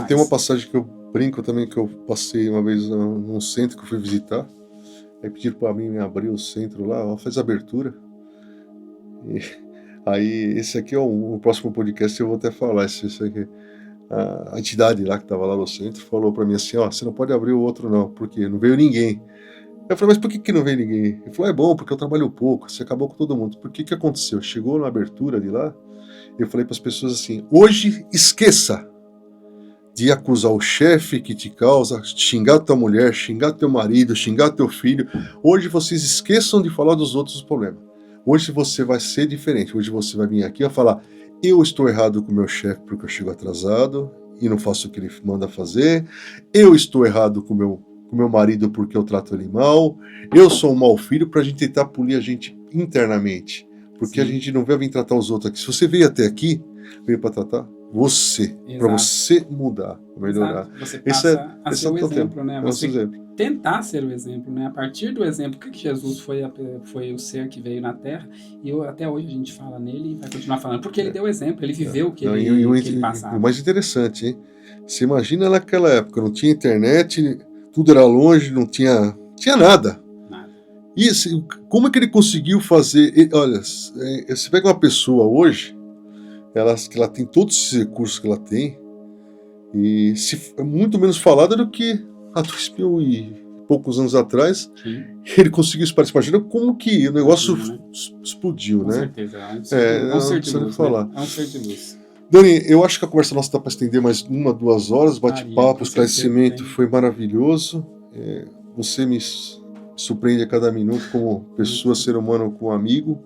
Tem uma passagem que eu brinco também, que eu passei uma vez num centro que eu fui visitar. Aí pediram para mim abrir o centro lá, faz a abertura. E aí, esse aqui é o próximo podcast, eu vou até falar. Isso aqui, a entidade lá que estava lá no centro falou para mim assim: você não pode abrir o outro não, porque não veio ninguém. Eu falei, mas por que não veio ninguém? Ele falou, é bom, porque eu trabalho pouco, você acabou com todo mundo. Por que aconteceu? Chegou na abertura de lá, eu falei para as pessoas assim: hoje esqueça de acusar o chefe que te causa, xingar tua mulher, xingar teu marido, xingar teu filho. Hoje vocês esqueçam de falar dos outros problemas. Hoje você vai ser diferente. Hoje você vai vir aqui e falar: eu estou errado com o meu chefe porque eu chego atrasado e não faço o que ele manda fazer. Eu estou errado com o meu marido porque eu trato ele mal. Eu sou um mau filho, para a gente tentar polir a gente internamente. Porque a gente não veio vir tratar os outros aqui. Se você veio até aqui, veio para tratar você, para você mudar, melhorar. Exato. Você passa a ser o exemplo, né? Você tentar ser o exemplo, né? A partir do exemplo, o que Jesus foi o ser que veio na Terra, e até hoje a gente fala nele e vai continuar falando, porque ele deu exemplo, ele viveu o que ele passava. O mais interessante, hein? Você imagina naquela época, não tinha internet, tudo era longe, não tinha nada. E assim, como é que ele conseguiu fazer? Olha, você pega uma pessoa hoje, que ela tem todos esses recursos que ela tem, e é muito menos falada do que há 2000 e poucos anos atrás. Sim. Ele conseguiu espalhar. Imagina como que o negócio explodiu, Com né? certeza. É um ser de luz, falar. Né? É um ser de luz. Dani, eu acho que a conversa nossa dá para estender mais 1, 2 horas. Bate-papo, esclarecimento foi maravilhoso. Você me surpreende a cada minuto como pessoa, ser humano, como amigo,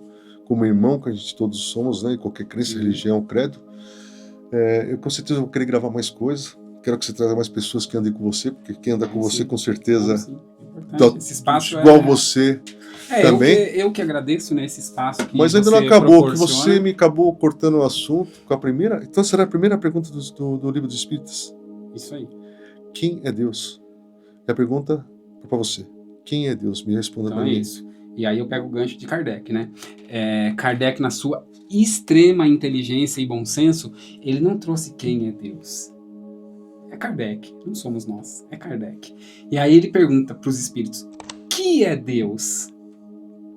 como irmão, que a gente todos somos, né? Em qualquer crença, religião, credo. Eu com certeza vou querer gravar mais coisas. Quero que você traga mais pessoas que andem com você, porque quem anda com você, com certeza, esse espaço igual você também. Eu que agradeço, né, esse espaço que Mas ainda você não acabou, que proporciona. você me acabou cortando o assunto com a primeira. Então será a primeira pergunta do Livro dos Espíritos. Isso aí. Quem é Deus? E a pergunta é para você. Quem é Deus? Me responda então para mim. Isso. E aí eu pego o gancho de Kardec, né? Kardec, na sua extrema inteligência e bom senso, ele não trouxe quem é Deus. É Kardec, não somos nós, é Kardec. E aí ele pergunta para os espíritos, que é Deus?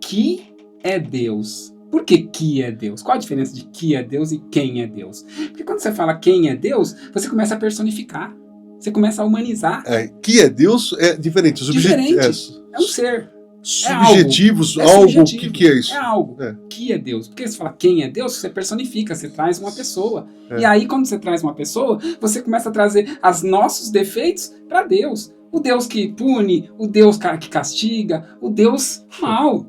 Que é Deus? Por que é Deus? Qual a diferença de que é Deus e quem é Deus? Porque quando você fala quem é Deus, você começa a personificar, você começa a humanizar. Que é Deus é diferente. É um ser. Subjetivos, algo que é isso? É algo que é Deus. Porque você fala quem é Deus, você personifica, você traz uma pessoa. E aí, quando você traz uma pessoa, você começa a trazer os nossos defeitos para Deus. O Deus que pune, o Deus que castiga, o Deus mau.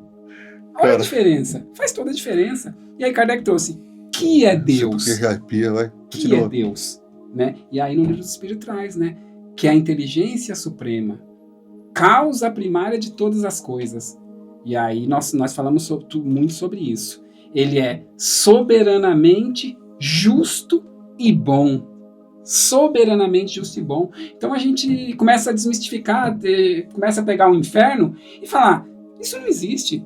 Olha a diferença. Faz toda a diferença. E aí Kardec trouxe que é Deus. Porque arrepia, vai. Que é Deus. Né? E aí no Livro do Espírito traz, né? Que é a inteligência suprema, causa primária de todas as coisas. E aí nós falamos muito sobre isso. Ele é soberanamente justo e bom. Soberanamente justo e bom. Então a gente começa a desmistificar, começa a pegar o inferno e falar, isso não existe.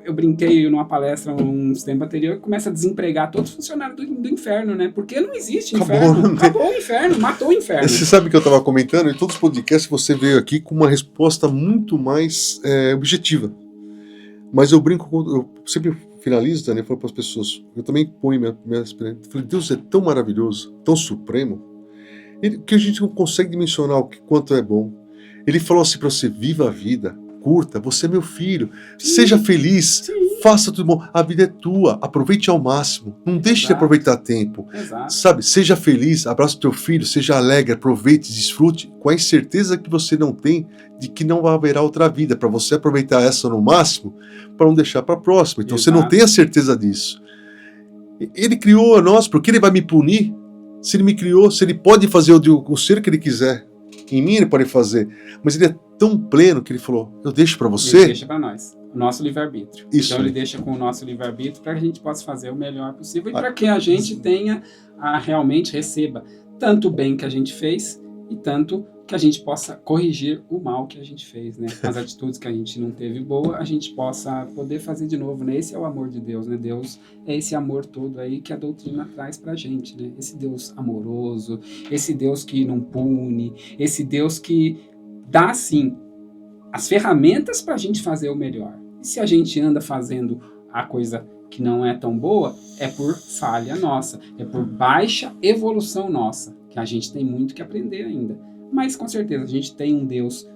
Eu brinquei numa palestra uns tempos anterior, começa a desempregar todos os funcionários do inferno, né? Porque não existe inferno. Acabou o inferno, matou o inferno. Você sabe que eu estava comentando, em todos os podcasts você veio aqui com uma resposta muito mais objetiva. Mas eu brinco, eu sempre finalizo, Dani, eu falo para as pessoas, eu também ponho minha experiência. Eu falei, Deus é tão maravilhoso, tão supremo, que a gente não consegue dimensionar quanto é bom. Ele falou assim para você, viva a vida. Curta, você é meu filho, seja feliz, faça tudo bom, a vida é tua, aproveite ao máximo, não deixe de aproveitar tempo, sabe, seja feliz, abraça o teu filho, seja alegre, aproveite, desfrute, com a incerteza que você não tem de que não haverá outra vida, para você aproveitar essa no máximo, para não deixar para a próxima, então você não tem a certeza disso. Ele criou a nós, porque ele vai me punir? Se ele me criou, se ele pode fazer o ser que ele quiser, em mim ele pode fazer, mas ele é tão pleno que ele falou, eu deixo para você. Ele deixa para nós, o nosso livre-arbítrio. Então ele deixa com o nosso livre-arbítrio para que a gente possa fazer o melhor possível e para que a gente realmente receba tanto o bem que a gente fez e tanto que a gente possa corrigir o mal que a gente fez, né? As atitudes que a gente não teve boa, a gente possa poder fazer de novo, né? Esse é o amor de Deus, né? Deus é esse amor todo aí que a doutrina traz pra gente, né? Esse Deus amoroso, esse Deus que não pune, esse Deus que dá, sim, as ferramentas pra gente fazer o melhor. E se a gente anda fazendo a coisa que não é tão boa, é por falha nossa, é por baixa evolução nossa, que a gente tem muito que aprender ainda. Mas com certeza a gente tem um Deus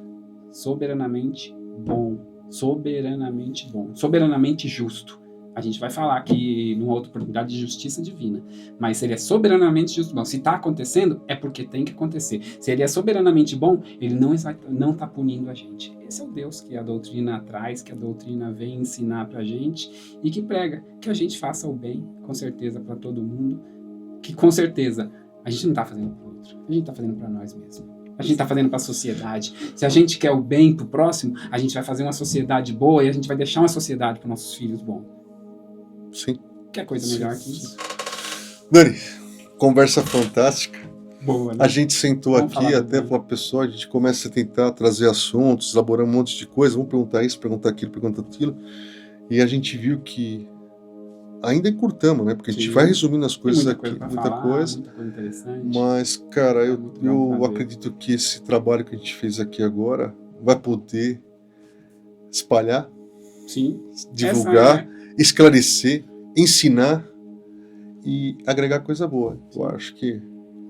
soberanamente bom, soberanamente justo. A gente vai falar aqui numa outra oportunidade de justiça divina, mas ele é soberanamente justo. Bom, se está acontecendo, é porque tem que acontecer. Se ele é soberanamente bom, ele não está punindo a gente. Esse é o Deus que a doutrina traz, que a doutrina vem ensinar para a gente e que prega que a gente faça o bem, com certeza, para todo mundo, que com certeza a gente não está fazendo para o outro, a gente está fazendo para nós mesmos. A gente está fazendo para a sociedade. Se a gente quer o bem para o próximo, a gente vai fazer uma sociedade boa e a gente vai deixar uma sociedade para nossos filhos bom. Sim. Quer coisa melhor que isso? Dani, conversa fantástica. Boa, né? A gente sentou aqui até para a pessoa, a gente começa a tentar trazer assuntos, elaborar um monte de coisa, vamos perguntar isso, perguntar aquilo, perguntar aquilo. E a gente viu que ainda encurtamos, né? Porque a gente vai resumindo as coisas aqui, muita coisa interessante. Mas, cara, eu acredito que esse trabalho que a gente fez aqui agora vai poder espalhar, Sim. divulgar, esclarecer, ensinar e agregar coisa boa. Eu acho que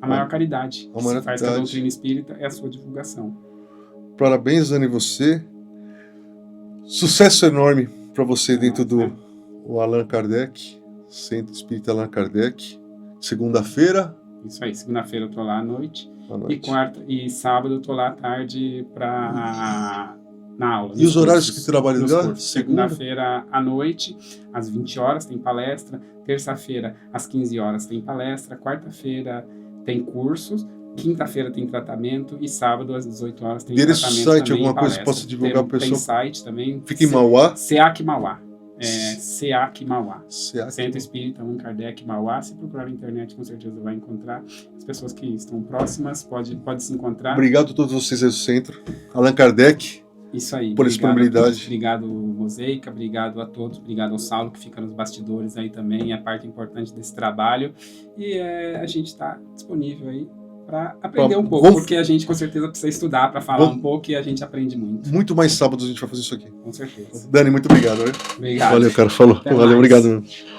A maior caridade a que maior se faz com a caridade. doutrina espírita é a sua divulgação. Parabéns, Dani, você. Sucesso enorme para você dentro do né? o Allan Kardec, Centro Espírita Allan Kardec. Segunda-feira Isso aí, segunda-feira eu tô lá à noite. à noite. E quarta e sábado eu tô lá à tarde na aula. E os horários cursos, que trabalham nos lá? cursos. Segunda? Segunda-feira à noite, às 20 horas tem palestra. Terça-feira, às 15 horas tem palestra. Quarta-feira tem cursos. Quinta-feira tem tratamento. E sábado, às 18 horas, tem Endereço do tratamento site, também. alguma coisa que palestra. possa divulgar para o Tem pessoal? site também. Fica em Mauá? SEAC Mauá. SEAC Mauá. SEAC. Centro Espírita Allan Kardec Mauá. Se procurar na internet, com certeza vai encontrar. As pessoas que estão próximas podem se encontrar. Obrigado a todos vocês aí do centro. Allan Kardec, Isso aí. por disponibilidade. Obrigado, Mosaica. Obrigado a todos. Obrigado ao Saulo, que fica nos bastidores aí também. É parte importante desse trabalho. E a gente está disponível aí para aprender um pouco, porque a gente com certeza precisa estudar para falar um pouco e a gente aprende muito. Muito mais sábados a gente vai fazer isso aqui. Com certeza. Dani, muito obrigado. Né? Obrigado. Valeu, cara. Falou. Até Valeu, mais. obrigado.